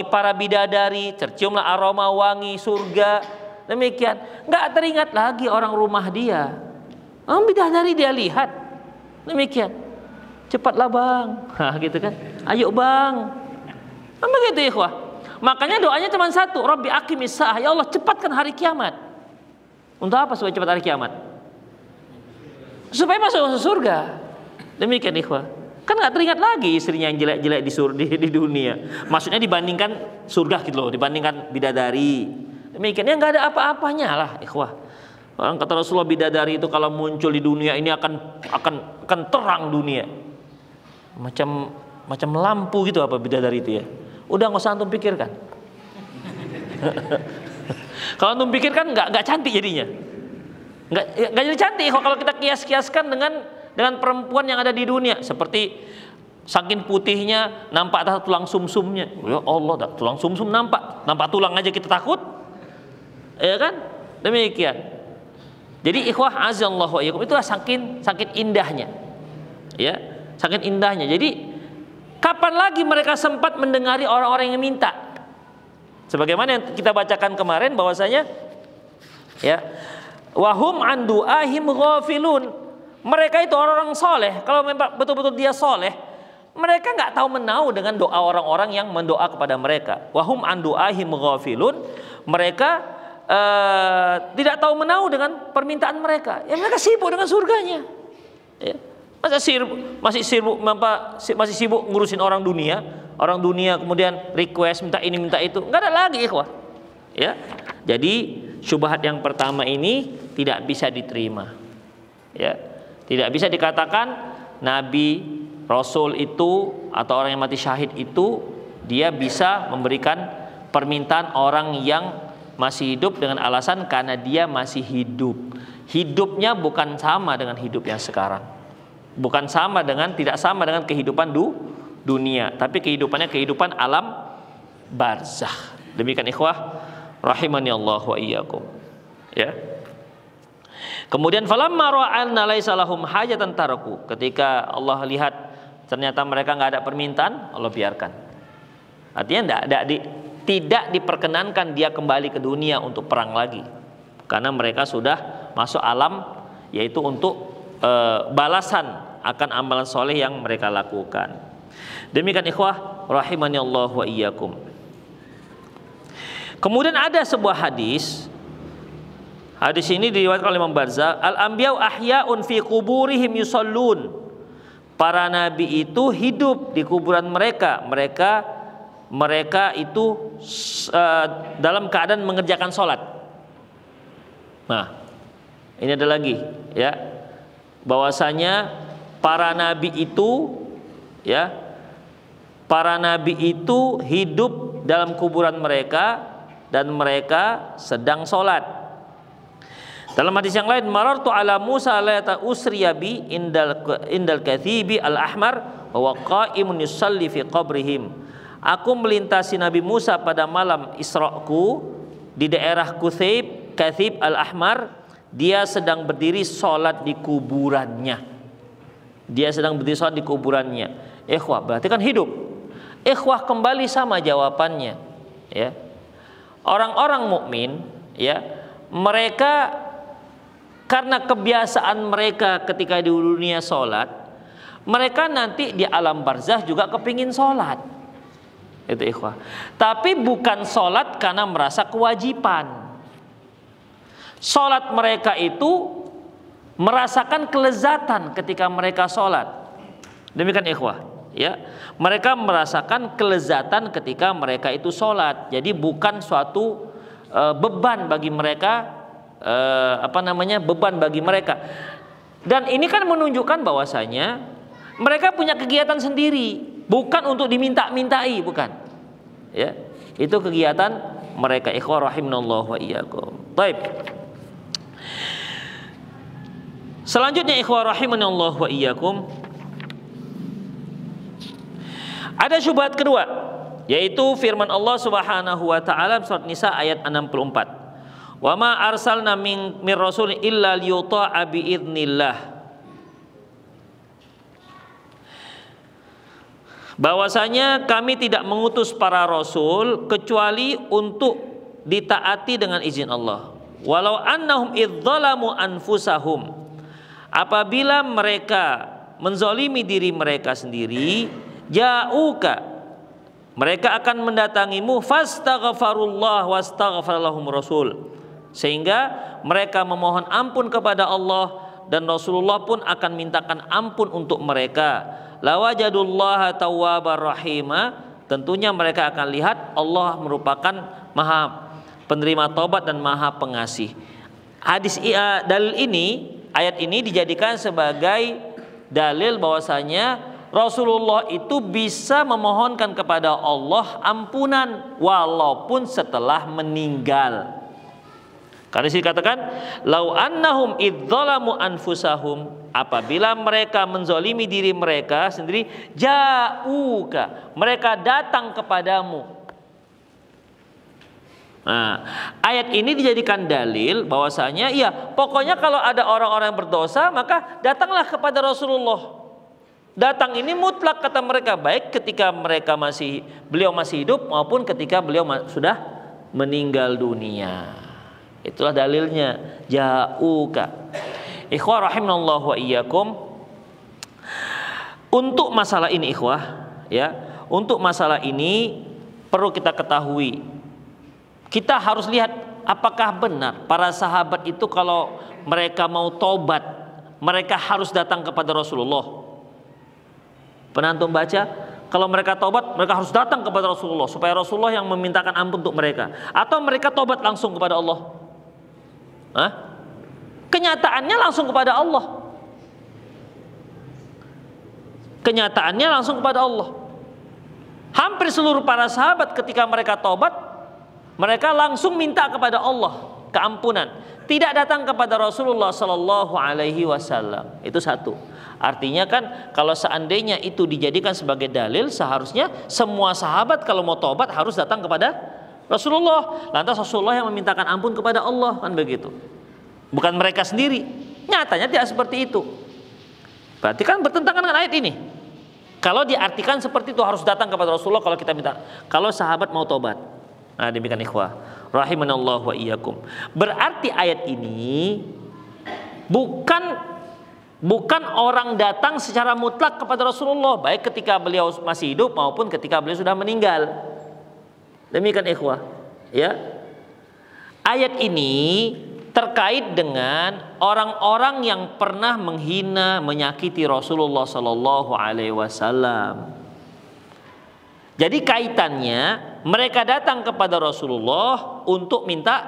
para bidadari, terciumlah aroma wangi surga. Demikian, nggak teringat lagi orang rumah dia. Bidadari dia lihat. Demikian, cepatlah bang, gitu kan? Ayo bang, begitu ikhwah. Makanya doanya cuma satu, Rabbi aqimis saah, ya Allah cepatkan hari kiamat. Untuk apa supaya cepat hari kiamat? Supaya masuk surga. Demikian ikhwah. Kan nggak teringat lagi istrinya yang jelek-jelek di dunia. Maksudnya dibandingkan surga gitu loh, dibandingkan bidadari. Demikian, ya nggak ada apa-apanya lah ikhwah. Orang kata Rasulullah, bidadari itu kalau muncul di dunia ini akan terang dunia. Macam lampu gitu apa bidadari itu ya. Udah nggak usah antum pikirkan. Kalau antum pikirkan nggak cantik jadinya. Nggak jadi cantik kalau kita kias-kiaskan dengan perempuan yang ada di dunia. Seperti saking putihnya nampak tulang sumsumnya. Ya Allah, tulang sumsum nampak tulang aja kita takut. Ya kan? Demikian. Jadi ikhwah azallahu wa iyyakum, itu saking indahnya. Ya, saking indahnya. Jadi kapan lagi mereka sempat mendengari orang-orang yang minta? Sebagaimana yang kita bacakan kemarin bahwasanya ya, wahum an du'ahim ghafilun. Mereka itu orang-orang soleh. Kalau memang betul-betul dia soleh, mereka nggak tahu menau dengan doa orang-orang yang mendoa kepada mereka. Wahum an du'ahim ghafilun. Mereka tidak tahu menau dengan permintaan mereka. Ya mereka sibuk dengan surganya. Ya. Masih sibuk ngurusin orang dunia kemudian request minta ini minta itu. Nggak ada lagi ikhwah. Ya. Jadi syubhat yang pertama ini tidak bisa diterima. Ya. Tidak bisa dikatakan nabi, rasul itu atau orang yang mati syahid itu dia bisa memberikan permintaan orang yang masih hidup dengan alasan karena dia masih hidup. Hidupnya bukan sama dengan hidup yang sekarang. Tidak sama dengan kehidupan dunia, tapi kehidupannya kehidupan alam barzakh. Demikian ikhwah rahimani Allah wa iyyakum. Ya. Kemudian falamma ra'anna laisa lahum hajatan taraku. Ketika Allah lihat ternyata mereka enggak ada permintaan, Allah biarkan. Artinya tidak diperkenankan dia kembali ke dunia untuk perang lagi, karena mereka sudah masuk alam, yaitu untuk balasan akan amalan soleh yang mereka lakukan. Demikian ikhwah rahimani Allah wa iyyakum. Kemudian ada sebuah hadis ini diriwayatkan oleh Imam Barzakh, al-anbiya'u ahya'un fi quburihim yusallun. Para nabi itu hidup di kuburan mereka itu dalam keadaan mengerjakan sholat. Nah, ini ada lagi ya, bahwasanya para nabi itu hidup dalam kuburan mereka dan mereka sedang sholat. Dalam hadis yang lain, marartu ala Musa lailata usriya bi indal kathibi al-ahmar wa qa'imun yusalli fi qabrihim. Aku melintasi Nabi Musa pada malam Isra'ku di daerah Kathib al-Ahmar. Dia sedang berdiri sholat di kuburannya. Ikhwah, berarti kan hidup. Ikhwah kembali sama jawabannya, ya. Orang-orang mukmin, ya, mereka karena kebiasaan mereka ketika di dunia sholat, mereka nanti di alam barzah juga kepingin sholat. Itu ikhwah. Tapi bukan sholat karena merasa kewajiban. Sholat mereka itu merasakan kelezatan ketika mereka sholat. Demikian ikhwah, ya. Mereka merasakan kelezatan ketika mereka itu sholat. Jadi bukan suatu beban bagi mereka, beban bagi mereka. Dan ini kan menunjukkan bahwasanya mereka punya kegiatan sendiri, bukan untuk diminta-mintai, bukan. Ya, itu kegiatan mereka. Ikhwah rahimanallahu wa iyyakum. Baik. Selanjutnya ikhwah rahimanallahu wa iyyakum, ada syubhat kedua, yaitu firman Allah Subhanahu wa taala surat Nisa ayat 64. Wa ma arsalna min rasulin illa liyuta'a bi idznillah. Bahwasanya kami tidak mengutus para rasul kecuali untuk ditaati dengan izin Allah. Walau annahum idzalamu anfusahum, apabila mereka menzalimi diri mereka sendiri, ja'uka, mereka akan mendatangimu, fastaghfarullah wastaghfar lahum rasul, sehingga mereka memohon ampun kepada Allah dan Rasulullah pun akan mintakan ampun untuk mereka. Lawajadullaha tawwabar rahima, tentunya mereka akan lihat Allah merupakan maha penerima taubat dan maha pengasih. Dalil ini, ayat ini dijadikan sebagai dalil bahwasanya Rasulullah itu bisa memohonkan kepada Allah ampunan walaupun setelah meninggal. Karena sini katakan, lau annahum idzalamu anfusahum, apabila mereka menzalimi diri mereka sendiri, ja'uka, mereka datang kepadamu. Nah, ayat ini dijadikan dalil bahwasanya iya, pokoknya kalau ada orang-orang yang berdosa maka datanglah kepada Rasulullah. Datang ini mutlak kata mereka, baik ketika beliau masih hidup maupun ketika beliau sudah meninggal dunia. Itulah dalilnya, ja'uka. Ikhwah rahimanallahu wa iyyakum. Untuk masalah ini ikhwah, ya, untuk masalah ini perlu kita ketahui. Kita harus lihat apakah benar para sahabat itu kalau mereka mau tobat, mereka harus datang kepada Rasulullah. Pernah antum baca? Kalau mereka tobat, mereka harus datang kepada Rasulullah supaya Rasulullah yang memintakan ampun untuk mereka. Atau mereka tobat langsung kepada Allah. Hah? Kenyataannya langsung kepada Allah. Kenyataannya langsung kepada Allah. Hampir seluruh para sahabat ketika mereka tobat, mereka langsung minta kepada Allah keampunan. Tidak datang kepada Rasulullah Sallallahu Alaihi Wasallam. Itu satu. Artinya kan kalau seandainya itu dijadikan sebagai dalil, seharusnya semua sahabat kalau mau tobat harus datang kepada Rasulullah. Lantas Rasulullah yang memintakan ampun kepada Allah, kan begitu. Bukan mereka sendiri. Nyatanya tidak seperti itu. Berarti kan bertentangan dengan ayat ini. Kalau diartikan seperti itu harus datang kepada Rasulullah kalau kita minta. Kalau sahabat mau tobat. Nah, demikian ikhwah rahimanallahu wa iyyakum. Berarti ayat ini bukan orang datang secara mutlak kepada Rasulullah, baik ketika beliau masih hidup maupun ketika beliau sudah meninggal. Demikian ikhwah, ya. Ayat ini terkait dengan orang-orang yang pernah menghina, menyakiti Rasulullah Sallallahu Alaihi Wasallam. Jadi kaitannya mereka datang kepada Rasulullah untuk minta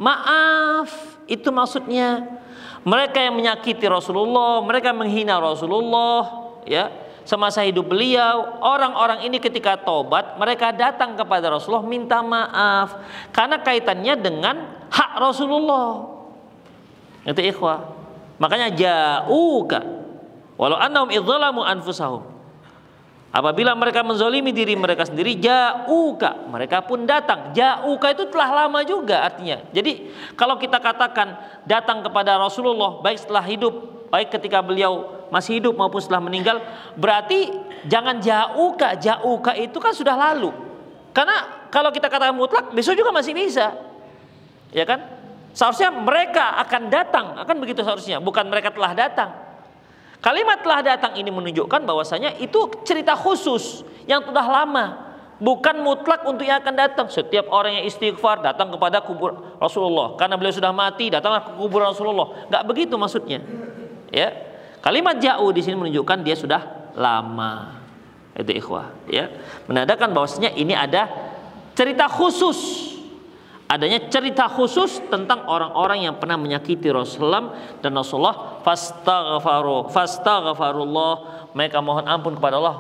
maaf. Itu maksudnya. Mereka yang menyakiti Rasulullah, mereka menghina Rasulullah, ya, semasa hidup beliau. Orang-orang ini ketika tobat, mereka datang kepada Rasulullah minta maaf karena kaitannya dengan hak Rasulullah. Itu ikhwah. Makanya ja'uka walau annahum idzalamu anfusahum. Apabila mereka menzalimi diri mereka sendiri, ja'uka, mereka pun datang. Ja'uka itu telah lama juga artinya. Jadi kalau kita katakan datang kepada Rasulullah baik setelah hidup, baik ketika beliau masih hidup maupun setelah meninggal, berarti jangan jauka itu kan sudah lalu. Karena kalau kita katakan mutlak, besok juga masih bisa. Ya kan? Seharusnya mereka akan datang, akan begitu seharusnya, bukan mereka telah datang. Kalimat telah datang ini menunjukkan bahwasanya itu cerita khusus yang sudah lama, bukan mutlak untuk yang akan datang. Setiap orang yang istighfar datang kepada kubur Rasulullah, karena beliau sudah mati datanglah ke kubur Rasulullah. Enggak begitu maksudnya. Ya. Kalimat jauh di sini menunjukkan dia sudah lama. Itu ikhwah, ya. Menandakan bahwasanya ini ada cerita khusus. Adanya cerita khusus tentang orang-orang yang pernah menyakiti Rasulullah, dan Rasulullah fastaghfarullah, mereka mohon ampun kepada Allah,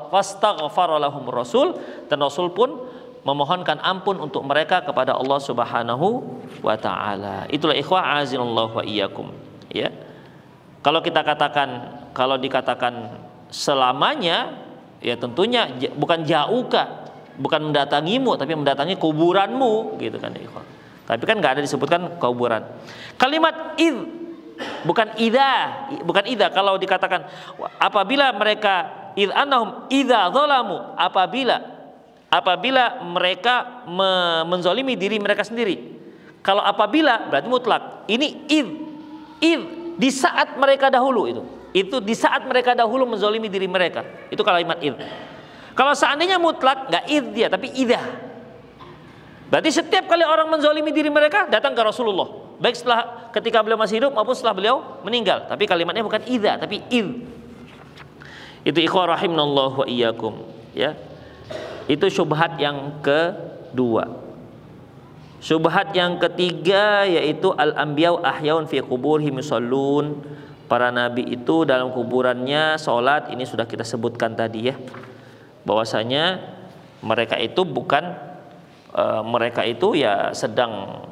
fastaghfara lahum Rasul, dan Rasul pun memohonkan ampun untuk mereka kepada Allah Subhanahu wa taala. Itulah ikhwah azinallahu wa iyyakum, ya. Kalau dikatakan selamanya, ya tentunya bukan jauka, bukan mendatangimu, tapi mendatangi kuburanmu, gitu kan, ikhwan. Tapi kan nggak ada disebutkan kuburan. Kalimat id, bukan idza. Kalau dikatakan apabila mereka id annahum idza zalamu, apabila mereka menzalimi diri mereka sendiri. Kalau apabila berarti mutlak. Ini id di saat mereka dahulu itu di saat mereka dahulu menzalimi diri mereka. Itu kalimat id. Kalau seandainya mutlak, nggak id dia, tapi idza. Berarti setiap kali orang menzalimi diri mereka, datang ke Rasulullah. Baik setelah ketika beliau masih hidup maupun setelah beliau meninggal. Tapi kalimatnya bukan idza, tapi id. Itu ikhwah rahimanallahu wa iyyakum, ya. Itu syubhat yang kedua. Syubhat yang ketiga yaitu al-anbiya'u ahyaun fi quburihim yusallun. Para nabi itu dalam kuburannya salat. Ini sudah kita sebutkan tadi, ya. Bahwasanya mereka itu ya sedang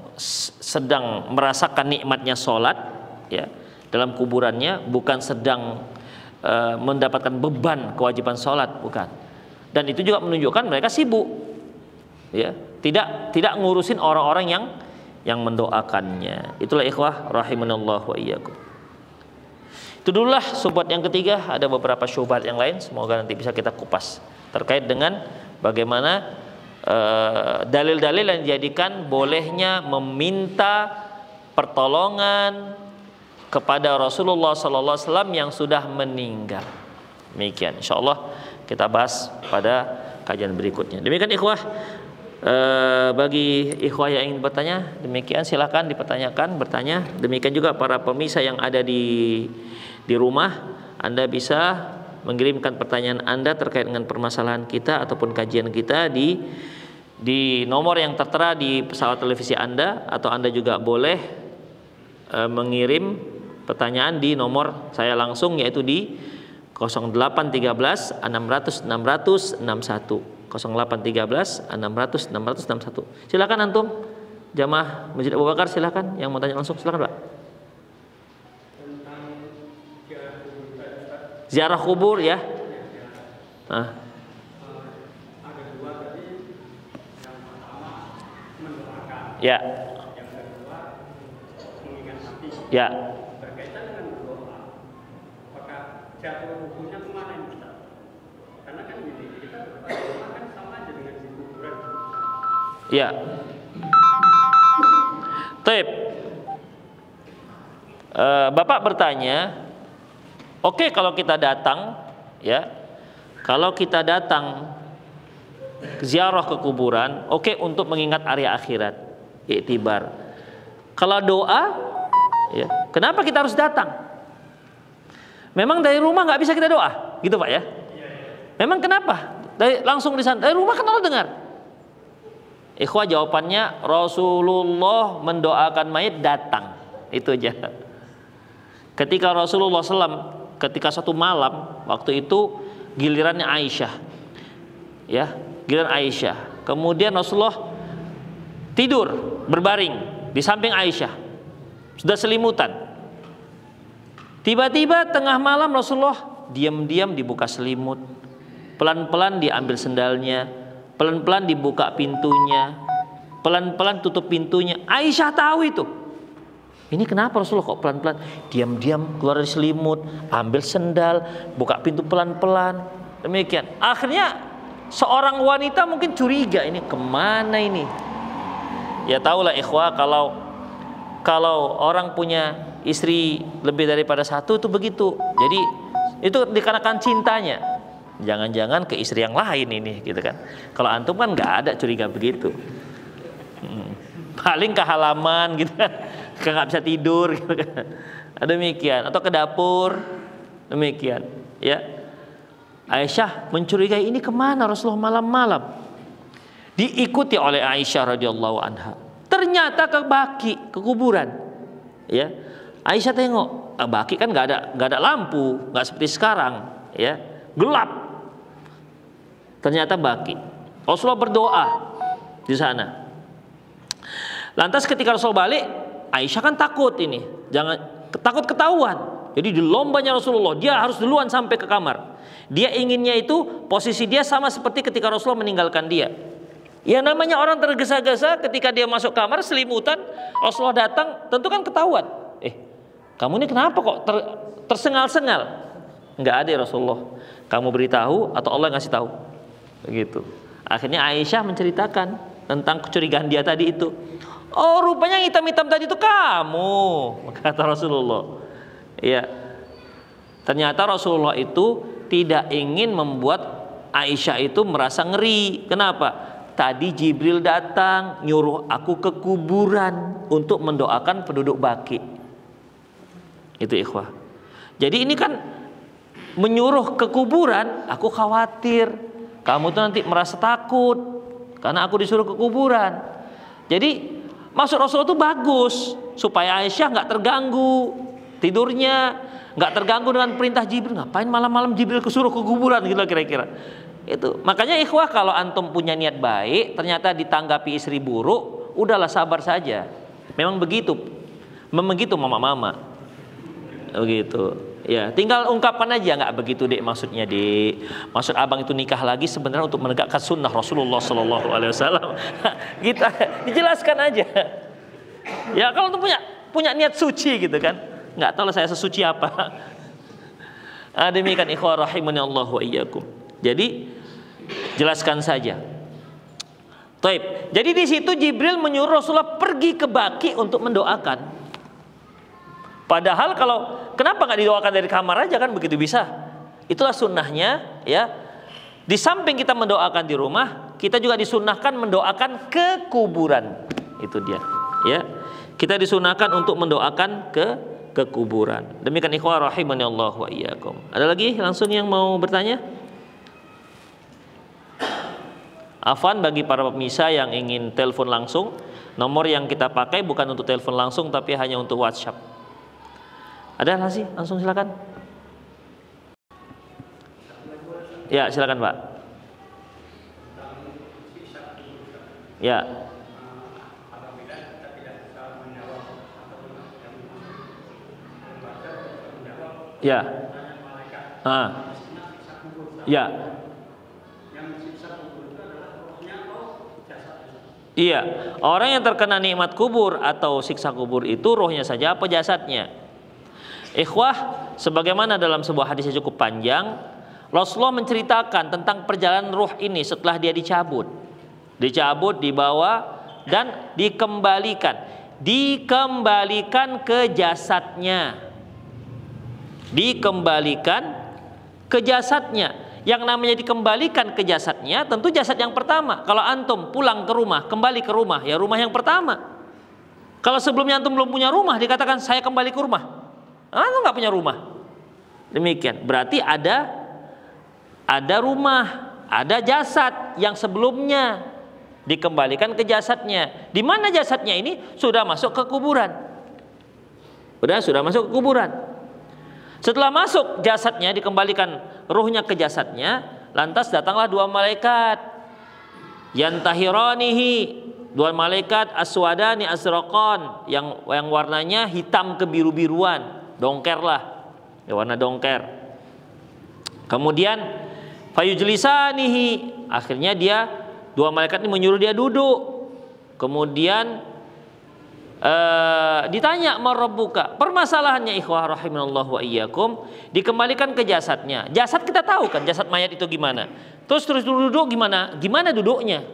merasakan nikmatnya sholat, ya, dalam kuburannya, bukan sedang mendapatkan beban kewajiban sholat, bukan. Dan itu juga menunjukkan mereka sibuk, ya, tidak ngurusin orang-orang yang mendoakannya. Itulah ikhwah rahimanallahu wa iyyakum. Itu dululah syubhat yang ketiga. Ada beberapa syubhat yang lain, semoga nanti bisa kita kupas terkait dengan bagaimana dalil-dalil yang dijadikan bolehnya meminta pertolongan kepada Rasulullah SAW yang sudah meninggal. Demikian, insyaallah kita bahas pada kajian berikutnya. Demikian ikhwah, bagi ikhwah yang ingin bertanya, demikian silakan bertanya. Demikian juga para pemirsa yang ada di rumah, Anda bisa mengirimkan pertanyaan Anda terkait dengan permasalahan kita ataupun kajian kita di nomor yang tertera di pesawat televisi Anda, atau Anda juga boleh mengirim pertanyaan di nomor saya langsung, yaitu di 0813 600 600 61 0813 600 600 61. Silakan antum jamaah Masjid Abu Bakar, silakan yang mau tanya langsung, silakan Pak. Ziarah kubur, ya. Ada dua tadi. Yang pertama mendoakan. Ya. Yang kedua mengingat mati. Ya. Berkaitan dengan doa, apakah jatuh hukumnya kemana ini? Karena kan kita berdoa kan sama aja dengan di kuburan. Ya. Taib. Bapak bertanya, oke, kalau kita datang, ya, kalau kita datang ziarah ke kuburan, oke, untuk mengingat area akhirat, iktibar. Kalau doa, ya, kenapa kita harus datang? Memang dari rumah nggak bisa kita doa, gitu Pak, ya? Memang kenapa? Langsung di sana, dari rumah kan Allah dengar. Ikhwah, jawabannya Rasulullah mendoakan mayit datang, itu aja. Ketika Rasulullah SAW, ketika satu malam, waktu itu gilirannya Aisyah, ya, giliran Aisyah. Kemudian Rasulullah tidur berbaring di samping Aisyah, sudah selimutan. Tiba-tiba tengah malam Rasulullah diam-diam dibuka selimut, pelan-pelan diambil sendalnya, pelan-pelan dibuka pintunya, pelan-pelan tutup pintunya. Aisyah tahu itu. Ini kenapa Rasulullah kok pelan-pelan? Diam-diam keluar dari selimut, ambil sendal, buka pintu pelan-pelan. Demikian. Akhirnya seorang wanita mungkin curiga, ini kemana ini? Ya tahulah ikhwah, kalau orang punya istri lebih daripada satu itu begitu. Jadi itu dikarenakan cintanya. Jangan-jangan ke istri yang lain ini, gitu kan? Kalau antum kan nggak ada curiga begitu. Paling ke halaman gitu kan, nggak bisa tidur gitu kan. Demikian, atau ke dapur, demikian. Ya, Aisyah mencurigai ini kemana Rasulullah malam-malam. Diikuti oleh Aisyah radhiyallahu anha. Ternyata ke Baki, ke kuburan. Ya, Aisyah tengok, Baki kan nggak ada lampu, nggak seperti sekarang, ya, gelap. Ternyata Baki. Rasulullah berdoa di sana. Lantas ketika Rasul balik, Aisyah kan takut ini, takut ketahuan. Jadi di lombanya Rasulullah, dia harus duluan sampai ke kamar. Dia inginnya itu posisi dia sama seperti ketika Rasulullah meninggalkan dia. Ya namanya orang tergesa-gesa, ketika dia masuk kamar selimutan, Rasulullah datang, tentu kan ketahuan. Kamu ini kenapa kok tersengal-sengal? Enggak ada ya Rasulullah. Kamu beritahu atau Allah yang ngasih tahu? Begitu. Akhirnya Aisyah menceritakan tentang kecurigaan dia tadi itu. Oh, rupanya yang hitam-hitam tadi itu kamu, kata Rasulullah. Ya, ternyata Rasulullah itu tidak ingin membuat Aisyah itu merasa ngeri. Kenapa? Tadi Jibril datang nyuruh aku ke kuburan untuk mendoakan penduduk Baki. Itu ikhwah. Jadi ini kan menyuruh ke kuburan, aku khawatir kamu tuh nanti merasa takut karena aku disuruh ke kuburan. Jadi maksud Rasulullah itu bagus supaya Aisyah nggak terganggu tidurnya, nggak terganggu dengan perintah Jibril. Ngapain malam-malam Jibril kesuruh ke kuburan gitu kira-kira. Itu makanya ikhwah, kalau antum punya niat baik ternyata ditanggapi istri buruk, udahlah sabar saja. Memang begitu mama-mama begitu. Ya, tinggal ungkapan aja, nggak begitu dek maksudnya dek. Maksud abang itu nikah lagi sebenarnya untuk menegakkan sunnah Rasulullah Sallallahu Alaihi Wasallam. Kita dijelaskan aja. Ya kalau tuh punya niat suci gitu kan, nggak tahu lah saya sesuci apa. Demikian ikhwah rahimani Allah wa iyyakum. Jadi jelaskan saja. Taib. Jadi di situ Jibril menyuruh Rasulullah pergi ke Baki untuk mendoakan. Padahal kenapa nggak didoakan dari kamar aja kan begitu bisa? Itulah sunnahnya ya. Di samping kita mendoakan di rumah, kita juga disunnahkan mendoakan ke kuburan. Itu dia. Ya, kita disunahkan untuk mendoakan ke kuburan. Demikian ikhwah rahimani Allah wa iyyakum. Ada lagi langsung yang mau bertanya? Afwan bagi para pemirsa yang ingin telepon langsung, nomor yang kita pakai bukan untuk telepon langsung tapi hanya untuk WhatsApp. Ada nggak sih? Langsung silakan. Ya silakan Pak. Ya. Ya. Ya. Iya, orang yang terkena nikmat kubur atau siksa kubur itu rohnya saja apa jasadnya? Ikhwah, sebagaimana dalam sebuah hadis yang cukup panjang, Rasulullah menceritakan tentang perjalanan ruh ini setelah dia dicabut, dibawa dan dikembalikan ke jasadnya, Yang namanya dikembalikan ke jasadnya, tentu jasad yang pertama. Kalau antum pulang ke rumah, kembali ke rumah, ya rumah yang pertama. Kalau sebelumnya antum belum punya rumah, dikatakan saya kembali ke rumah, antum nggak punya rumah. Demikian, berarti ada rumah, ada jasad yang sebelumnya dikembalikan ke jasadnya. Di mana jasadnya ini sudah masuk ke kuburan. Sudah masuk ke kuburan. Setelah masuk jasadnya, dikembalikan ruhnya ke jasadnya, lantas datanglah dua malaikat yantahiranihi, dua malaikat aswadani asraqan, yang warnanya hitam kebiru-biruan, dongker lah, ya warna dongker. Kemudian fayujlisanihi, akhirnya dua malaikat ini menyuruh dia duduk. Kemudian Ditanya marabbuka, permasalahannya ikhwah rahimanallah wa iyyakum, dikembalikan ke jasadnya. Jasad kita tahu kan, jasad mayat itu gimana. Terus duduk gimana? Gimana duduknya?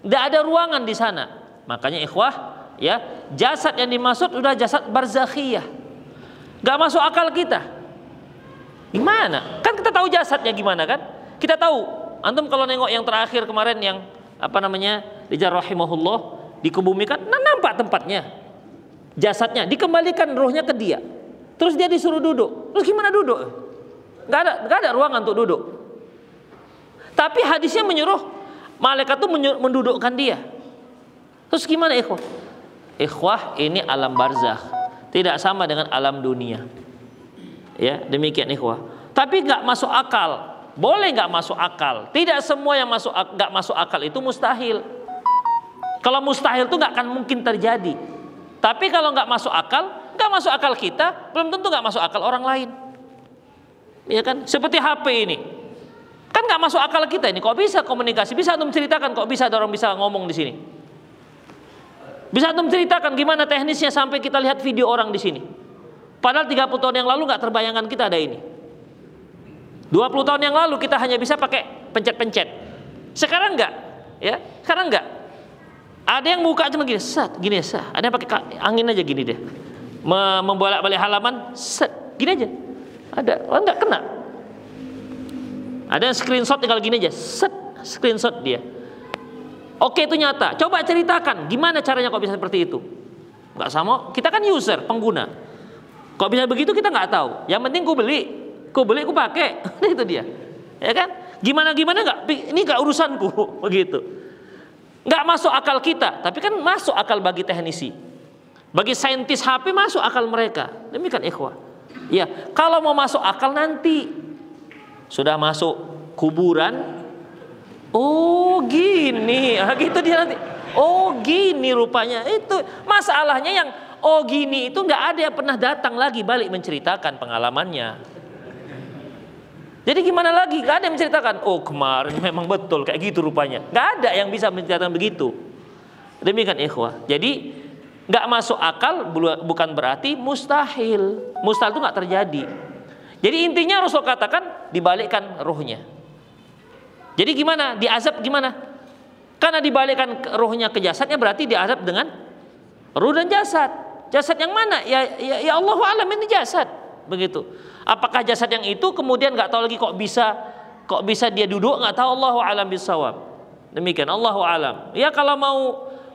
Tidak ada ruangan di sana. Makanya ikhwah, ya, jasad yang dimaksud udah jasad barzakhiyah. Gak masuk akal kita. Gimana? Kan kita tahu jasadnya gimana kan? Kita tahu. Antum kalau nengok yang terakhir kemarin yang apa namanya? Rijal rahimahullah dikebumikan, nampak tempatnya. Jasadnya dikembalikan ruhnya ke dia. Terus dia disuruh duduk. Terus gimana duduk? Gak ada ruangan untuk duduk. Tapi hadisnya menyuruh malaikat itu mendudukkan dia. Terus gimana ikhwah? Ikhwah, ini alam barzakh, tidak sama dengan alam dunia. Ya, demikian ikhwah. Tapi nggak masuk akal. Boleh nggak masuk akal? Tidak semua yang nggak masuk akal itu mustahil. Kalau mustahil itu nggak akan mungkin terjadi. Tapi kalau nggak masuk akal kita, belum tentu nggak masuk akal orang lain. Ya kan? Seperti HP ini, kan nggak masuk akal kita ini. Kok bisa komunikasi? Bisa antum ceritakan kok bisa ada orang bisa ngomong di sini? Bisa antum ceritakan gimana teknisnya sampai kita lihat video orang di sini? Padahal 30 tahun yang lalu nggak terbayangkan kita ada ini. 20 tahun yang lalu kita hanya bisa pakai pencet-pencet. Sekarang nggak, ya? Sekarang nggak. Ada yang buka cuma gini, set, gini set. Ada yang pakai angin aja gini deh. Membolak-balik halaman, set, gini aja. Ada, orang nggak kena. Ada yang screenshot tinggal gini aja, set, screenshot dia. Oke, itu nyata. Coba ceritakan gimana caranya kok bisa seperti itu. Nggak sama. Kita kan user, pengguna. Kok bisa begitu kita nggak tahu. Yang penting ku beli, ku pakai. Itu dia. Ya kan? Gimana nggak? Ini nggak urusanku, begitu. Nggak masuk akal kita, tapi kan masuk akal bagi teknisi, bagi saintis HP masuk akal mereka. Demikian ikhwah. Ya, kalau mau masuk akal nanti sudah masuk kuburan. Oh gini, gitu dia nanti. Oh gini rupanya itu masalahnya yang oh gini itu nggak ada yang pernah datang lagi balik menceritakan pengalamannya. Jadi gimana lagi? Gak ada yang menceritakan. Oh kemarin memang betul kayak gitu rupanya. Gak ada yang bisa menceritakan begitu. Demikian ikhwah. Jadi gak masuk akal bukan berarti mustahil. Mustahil itu gak terjadi. Jadi intinya Rasul katakan dibalikkan ruhnya. Jadi gimana? Diazab gimana? Karena dibalikkan ruhnya ke jasadnya berarti diazab dengan ruh dan jasad. Jasad yang mana? Ya Allahu a'lam, ini jasad. Begitu. Apakah jasad yang itu kemudian nggak tahu lagi kok bisa dia duduk, nggak tahu, Allahu a'lam bissawab. Demikian, Allahu a'lam. Ya kalau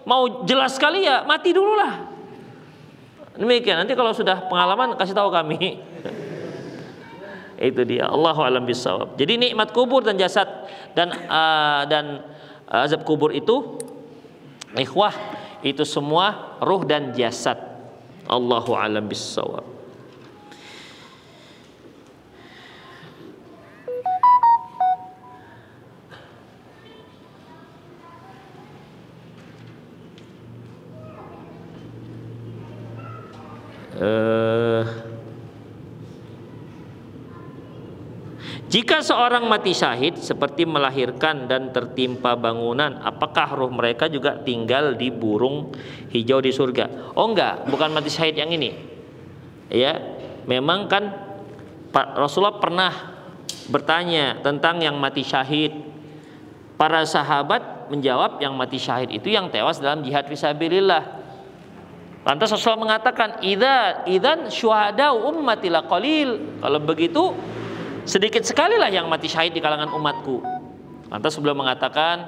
mau jelas sekali ya mati dulu lah. Demikian. Nanti kalau sudah pengalaman kasih tahu kami. Itu dia, Allahu a'lam bissawab. Jadi nikmat kubur dan jasad dan azab kubur itu ikhwah, itu semua ruh dan jasad. Allahu a'lam bissawab. Jika seorang mati syahid seperti melahirkan dan tertimpa bangunan, apakah ruh mereka juga tinggal di burung hijau di surga? Oh enggak, bukan mati syahid yang ini. Ya, memang kan Rasulullah pernah bertanya tentang yang mati syahid. Para sahabat menjawab yang mati syahid itu yang tewas dalam jihad fisabilillah. Lantas Rasulullah mengatakan, idzan syuhada ummati laqalil. Kalau begitu sedikit sekali lah yang mati syahid di kalangan umatku. Lantas beliau mengatakan,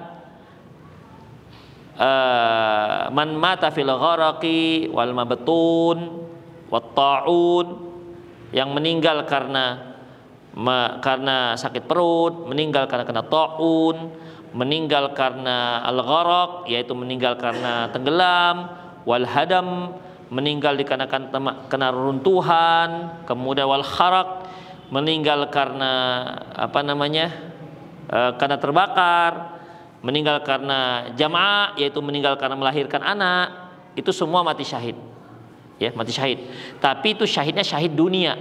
man mata fil gharaqi wal mabtun wat ta'un, yang meninggal karena sakit perut, meninggal karena kena ta'un, meninggal karena al-gharaq, yaitu meninggal karena tenggelam, wal hadam, meninggal dikarenakan kena runtuhan, kemudian wal kharaq, meninggal karena karena terbakar, meninggal karena jamaah, yaitu meninggal karena melahirkan anak. Itu semua mati syahid. Ya, mati syahid. Tapi itu syahidnya syahid dunia.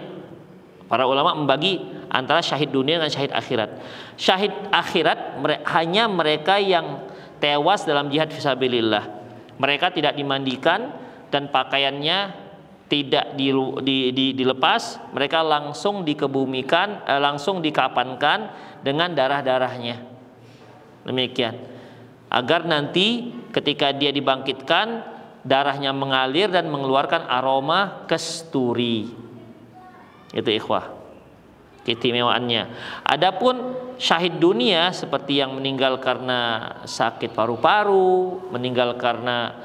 Para ulama membagi antara syahid dunia dan syahid akhirat. Syahid akhirat hanya mereka yang tewas dalam jihad fisabilillah. Mereka tidak dimandikan, dan pakaiannya tidak dilepas, mereka langsung dikebumikan, langsung dikapankan dengan darah-darahnya. Demikian. Agar nanti ketika dia dibangkitkan, darahnya mengalir dan mengeluarkan aroma kasturi. Itu ikhwah, keistimewaannya. Adapun syahid dunia seperti yang meninggal karena sakit paru-paru, meninggal karena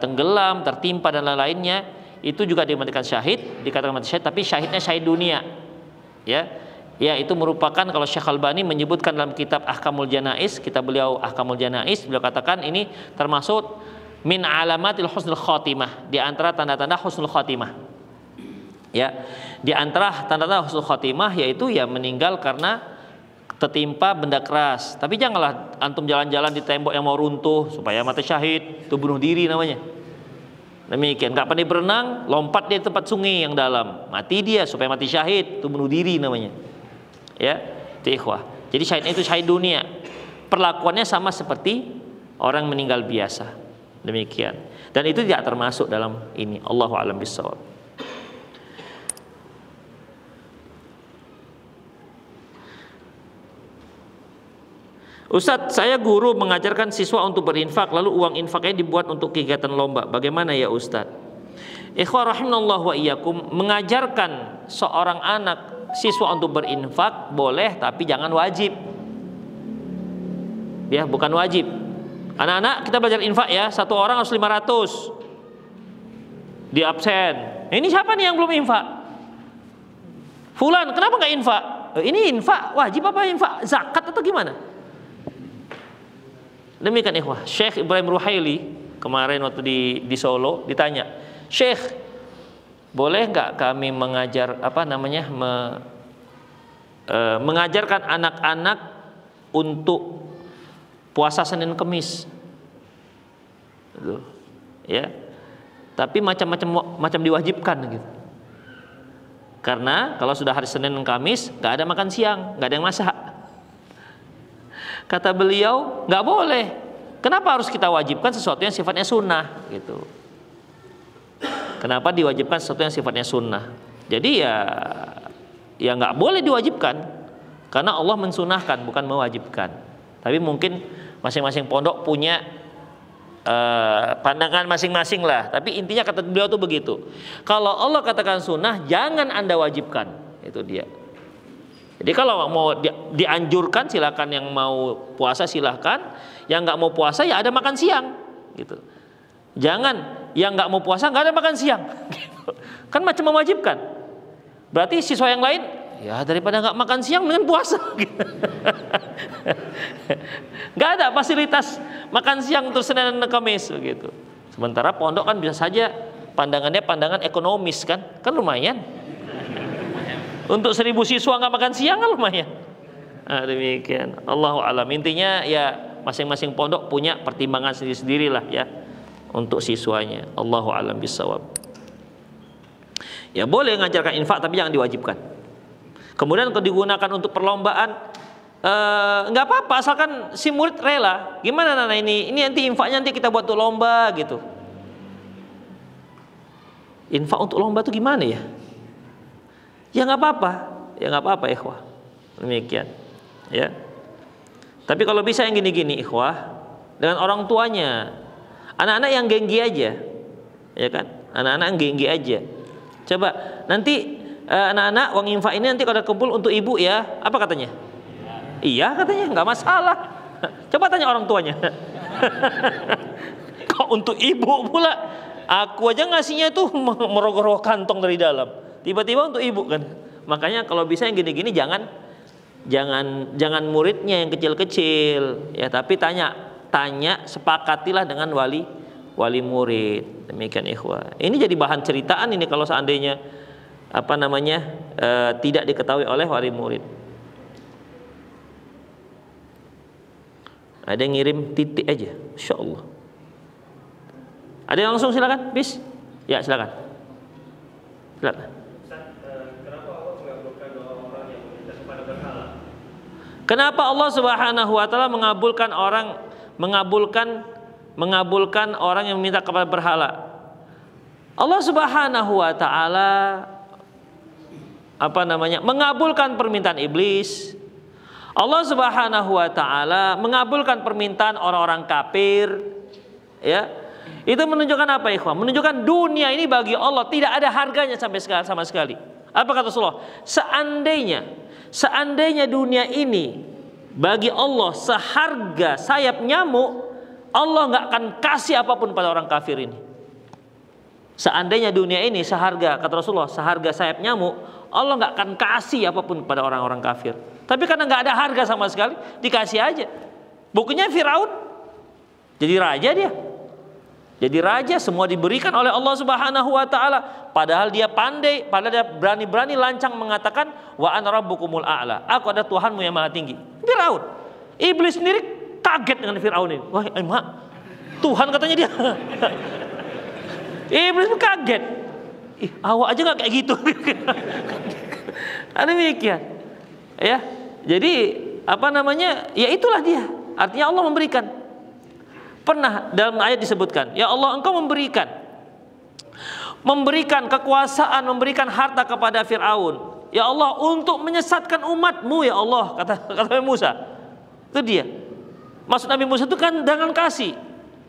tenggelam, tertimpa dan lain-lainnya, itu juga dimatikan syahid, dikatakan mati syahid, tapi syahidnya syahid dunia. Ya, itu merupakan, kalau Syekh Albani menyebutkan dalam kitab Ahkamul Janaiz, kitab beliau Ahkamul Janaiz, beliau katakan ini termasuk min alamatil husnul khotimah, di antara tanda-tanda husnul khotimah. Ya, di antara tanda-tanda husnul khotimah yaitu ya meninggal karena tertimpa benda keras. Tapi janganlah antum jalan-jalan di tembok yang mau runtuh supaya mati syahid, itu bunuh diri namanya. Demikian, nggak pandai berenang, lompat di tempat sungai yang dalam, mati dia supaya mati syahid, itu bunuh diri namanya. Ya, itu ikhwah. Jadi syahid itu syahid dunia. Perlakuannya sama seperti orang meninggal biasa. Demikian. Dan itu tidak termasuk dalam ini. Allahu a'lam bishawab. Ustadz, saya guru mengajarkan siswa untuk berinfak, lalu uang infaknya dibuat untuk kegiatan lomba. Bagaimana ya Ustadz? Ikhwah rahimanallah wa iyyakum, mengajarkan seorang anak siswa untuk berinfak boleh, tapi jangan wajib. Ya, bukan wajib. Anak-anak kita belajar infak ya, satu orang harus 500. Di absen. Ini siapa nih yang belum infak? Fulan, kenapa nggak infak? Ini infak wajib apa infak zakat atau gimana? Demikian ikhwah. Syekh Ibrahim Ruhaili kemarin waktu di Solo ditanya, Syekh, boleh nggak kami mengajar mengajarkan anak-anak untuk puasa Senin Kemis, ya, tapi macam diwajibkan gitu. Karena kalau sudah hari Senin dan Kamis nggak ada makan siang, nggak ada yang masak. Kata beliau, nggak boleh. Kenapa harus kita wajibkan sesuatu yang sifatnya sunnah gitu? Kenapa diwajibkan sesuatu yang sifatnya sunnah? Jadi ya nggak boleh diwajibkan, karena Allah mensunahkan bukan mewajibkan. Tapi mungkin masing-masing pondok punya pandangan masing-masing lah. Tapi intinya kata beliau tuh begitu. Kalau Allah katakan sunnah, jangan Anda wajibkan. Itu dia. Jadi kalau mau dianjurkan silakan, yang mau puasa silakan, yang nggak mau puasa ya ada makan siang gitu. Jangan yang nggak mau puasa nggak ada makan siang gitu. Kan macam mewajibkan. Berarti siswa yang lain ya daripada nggak makan siang mending puasa gitu. Nggak ada fasilitas makan siang untuk Senin dan Kamis begitu. Sementara pondok kan bisa saja pandangannya pandangan ekonomis kan lumayan. Untuk 1000 siswa nggak makan siang kan lumayan. Nah, demikian. Allahu a'lam. Intinya ya masing-masing pondok punya pertimbangan sendiri-sendiri lah ya untuk siswanya. Allahu a'lam bishawab. Ya boleh mengajarkan infak tapi jangan diwajibkan. Kemudian kalau digunakan untuk perlombaan nggak apa-apa asalkan si murid rela. Gimana Nana ini nanti infaknya nanti kita buat untuk lomba gitu. Infak untuk lomba itu gimana ya? Ya nggak apa-apa ikhwah. Demikian ya. Tapi kalau bisa yang gini-gini ikhwah, dengan orang tuanya, anak-anak yang genggi aja, ya kan? Anak-anak yang genggi aja. Coba nanti anak-anak uang infak ini nanti kalau kumpul untuk ibu ya, apa katanya? Iya katanya, nggak masalah. Coba tanya orang tuanya. Kok untuk ibu pula? Aku aja ngasihnya itu merogoh-rogoh kantong dari dalam. Tiba-tiba untuk ibu kan. Makanya kalau bisa yang gini-gini jangan muridnya yang kecil-kecil ya, tapi tanya sepakatilah dengan wali murid. Demikian ikhwah. Ini jadi bahan ceritaan ini kalau seandainya tidak diketahui oleh wali murid. Ada yang ngirim titik aja, Insya Allah. Ada yang langsung silakan, bis. Ya silakan. Silakan. Kenapa Allah Subhanahu wa taala mengabulkan orang yang meminta kepada berhala? Allah Subhanahu wa taala mengabulkan permintaan iblis. Allah Subhanahu wa taala mengabulkan permintaan orang-orang kafir. Ya. Itu menunjukkan apa, ikhwan? Menunjukkan dunia ini bagi Allah tidak ada harganya sama sekali. Apa kata Rasulullah? Seandainya dunia ini bagi Allah seharga sayap nyamuk, Allah nggak akan kasih apapun pada orang kafir ini. Seandainya dunia ini seharga, kata Rasulullah, seharga sayap nyamuk, Allah nggak akan kasih apapun pada orang-orang kafir. Tapi karena nggak ada harga sama sekali, dikasih aja. Buktinya Firaun jadi raja dia. Jadi raja, semua diberikan oleh Allah Subhanahu wa taala. Padahal dia pandai, padahal dia berani-berani lancang mengatakan wa ana rabbukumul a'la. Aku ada Tuhanmu yang maha tinggi. Firaun. Iblis sendiri kaget dengan Firaun ini. Wah, Tuhan katanya dia. Iblis kaget. Awak aja nggak kayak gitu. Demikian. Ya. Jadi ya itulah dia. Artinya Allah memberikan. Pernah dalam ayat disebutkan, ya Allah engkau memberikan kekuasaan, memberikan harta kepada Fir'aun. Ya Allah untuk menyesatkan umatmu ya Allah, kata Nabi Musa. Itu dia. Maksud Nabi Musa itu kan dengan kasih.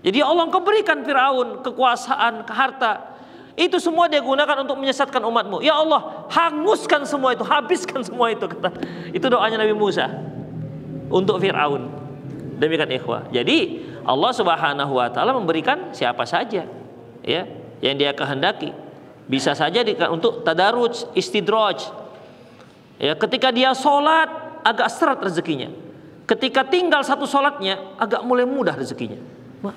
Jadi Allah engkau berikan Fir'aun kekuasaan, harta. Itu semua dia gunakan untuk menyesatkan umatmu. Ya Allah hanguskan semua itu, habiskan semua itu, kata. Itu doanya Nabi Musa untuk Fir'aun. Demikian ikhwah. Jadi Allah Subhanahu wa taala memberikan siapa saja ya yang dia kehendaki. Bisa saja untuk tadarruj, istidraj. Ya, ketika dia sholat agak seret rezekinya. Ketika tinggal satu sholatnya agak mulai mudah rezekinya. Wah,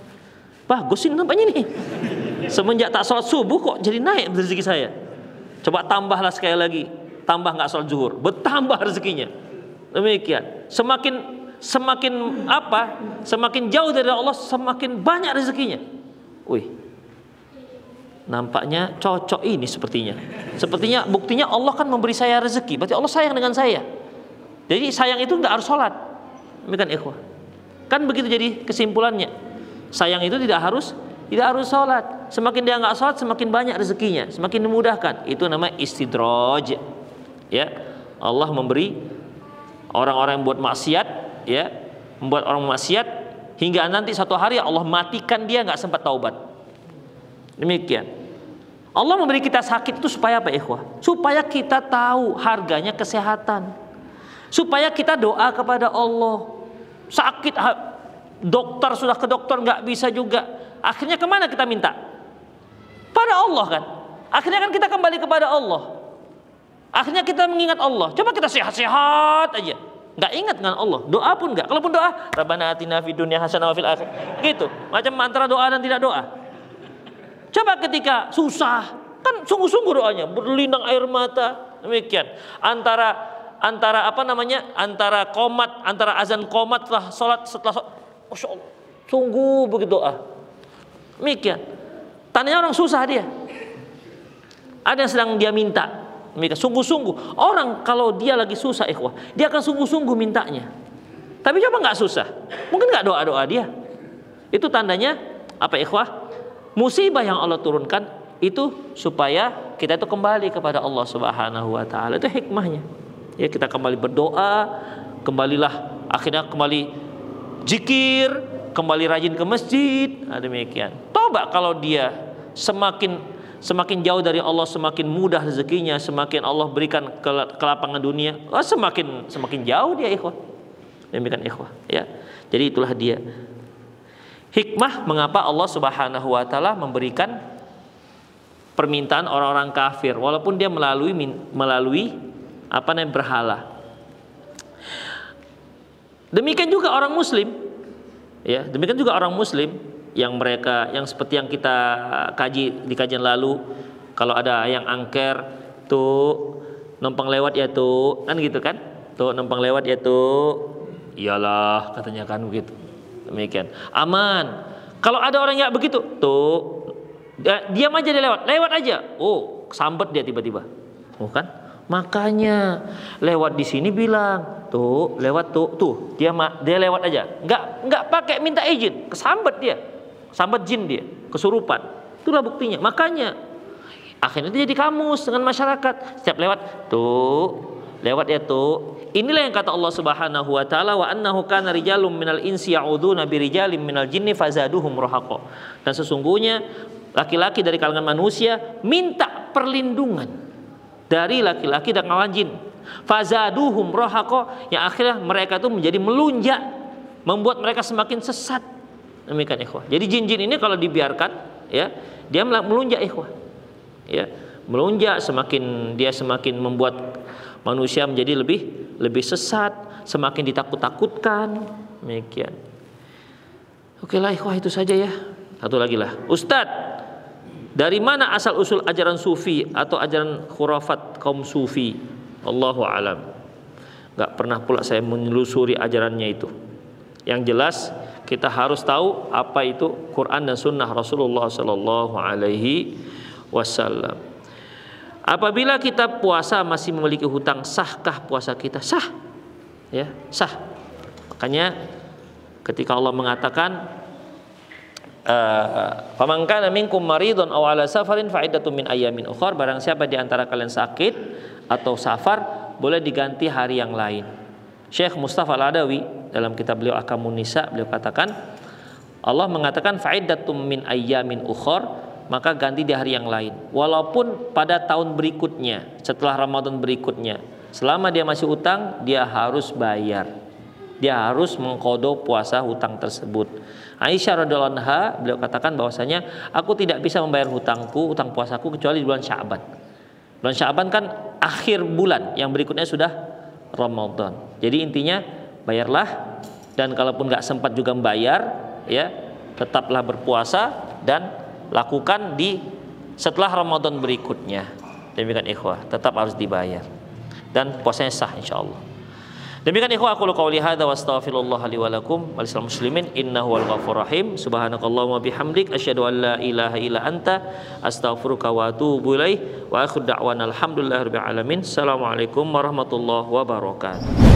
bagus ini nampaknya nih. Semenjak tak sholat subuh kok jadi naik rezeki saya. Coba tambahlah sekali lagi. Tambah nggak sholat zuhur, bertambah rezekinya. Demikian. Semakin jauh dari Allah, semakin banyak rezekinya. Wih, nampaknya cocok ini sepertinya buktinya Allah kan memberi saya rezeki, berarti Allah sayang dengan saya. Jadi sayang itu nggak harus sholat. Demikian ikhwah. Kan begitu jadi kesimpulannya. Sayang itu tidak harus sholat. Semakin dia nggak sholat, semakin banyak rezekinya, semakin dimudahkan. Itu namanya istidraj. Ya, Allah memberi orang-orang yang buat maksiat, ya, membuat orang maksiat hingga nanti satu hari Allah matikan dia nggak sempat taubat. Demikian. Allah memberi kita sakit itu supaya apa, ikhwah? Supaya kita tahu harganya kesehatan. Supaya kita doa kepada Allah. Sakit, dokter sudah ke dokter nggak bisa juga. Akhirnya kemana kita minta? Pada Allah kan. Akhirnya kan kita kembali kepada Allah. Akhirnya kita mengingat Allah. Coba kita sehat-sehat aja, nggak ingat dengan Allah. Doa pun nggak. Kalaupun doa, Rabbana atina fid dunya hasanah wa fil akhirah. Gitu. Macam antara doa dan tidak doa. Coba ketika susah, kan sungguh-sungguh doanya, berlinang air mata. Demikian. Antara komat, antara azan komat setelah sholat, Masya Allah, sungguh begitu doa. Demikian. Tandanya orang susah dia. Ada yang sedang dia minta. Demikian. Sungguh-sungguh. Orang kalau dia lagi susah, ikhwah, dia akan sungguh-sungguh mintanya. Tapi coba nggak susah, mungkin nggak doa-doa dia. Itu tandanya apa, ikhwah? Musibah yang Allah turunkan itu supaya kita itu kembali kepada Allah Subhanahu wa taala. Itu hikmahnya. Ya, kita kembali berdoa, kembalilah, akhirnya kembali zikir, kembali rajin ke masjid. Nah, demikian. Coba kalau dia semakin jauh dari Allah, semakin mudah rezekinya, semakin Allah berikan ke lapangan dunia, semakin jauh dia, ikhwah. Demikian, ikhwah, ya. Jadi itulah dia hikmah mengapa Allah Subhanahu wa taala memberikan permintaan orang-orang kafir walaupun dia melalui berhala. Demikian juga orang muslim. Ya, demikian juga orang muslim yang seperti yang kita kaji di kajian lalu, kalau ada yang angker tuh numpang lewat ya tuh, kan gitu kan? Tuh numpang lewat ya tuh. Iyalah katanya kan begitu. Demikian. Aman. Kalau ada orang yang begitu, tuh diam aja, dia lewat aja. Oh, sambet dia tiba-tiba. Oh kan? Makanya lewat di sini bilang, tuh lewat tuh dia lewat aja. Enggak pakai minta izin, kesambet dia. Sambat jin dia, kesurupan. Itulah buktinya. Makanya Akhirnya itu jadi kamus dengan masyarakat. Setiap lewat tuh, lewat ya tuh. Inilah yang kata Allah Subhanahu wa taala, wa annahu kana rijalun minal insi ya'udzuuna birijalin minal jinni fazaduhum rahaqa. Dan sesungguhnya laki-laki dari kalangan manusia minta perlindungan dari laki-laki dan kalangan jin. Fazaduhum rahaqa, yang akhirnya mereka itu menjadi melunjak, membuat mereka semakin sesat. Demikian ikhwah. Jadi jin-jin ini kalau dibiarkan, ya, dia melunjak ikhwah. Ya, melunjak, dia semakin membuat manusia menjadi lebih sesat, semakin ditakut-takutkan. Demikian. Oke lah ikhwah, itu saja ya. Satu lagi lah. Ustadz, dari mana asal usul ajaran sufi atau ajaran khurafat kaum sufi? Allahu alam. Gak pernah pula saya menelusuri ajarannya itu. Yang jelas kita harus tahu apa itu Quran dan Sunnah Rasulullah Sallallahu Alaihi Wasallam. Apabila kita puasa masih memiliki hutang, sahkah puasa kita? Sah, ya, sah. Makanya ketika Allah mengatakan, faman kana minkum maridun aw ala safarin fa iddatun min ayyamin ukhra, barang siapa di antara kalian sakit atau safar, boleh diganti hari yang lain. Syekh Mustafa Al-Adawi dalam kitab beliau Ahkamun Nisa, beliau katakan, Allah mengatakan fa iddatun min ayyamin ukhra, maka ganti di hari yang lain. Walaupun pada tahun berikutnya, setelah Ramadan berikutnya, selama dia masih utang, dia harus bayar. Dia harus mengqadha puasa hutang tersebut. Aisyah radhiyallahu anha, beliau katakan bahwasanya aku tidak bisa membayar hutangku, hutang puasaku kecuali di bulan Sya'ban. Bulan Sya'ban kan akhir bulan, yang berikutnya sudah Ramadan. Jadi intinya bayarlah, dan kalaupun nggak sempat juga membayar, ya, tetaplah berpuasa dan lakukan di setelah Ramadan berikutnya. Demikian ikhwah, tetap harus dibayar dan puasanya sah insyaallah. Demikian ikhwah, aku qouli hadza wa astaghfirullah li wa lakum wa lisal muslimin innahu wal ghafurur rahim. Subhanakallahumma bihamdik asyhadu an la ilaha illa anta astaghfiruka wa atubu ilaik wa akhiru da'wana alhamdulillahirabbil alamin. Assalamualaikum warahmatullahi wabarakatuh.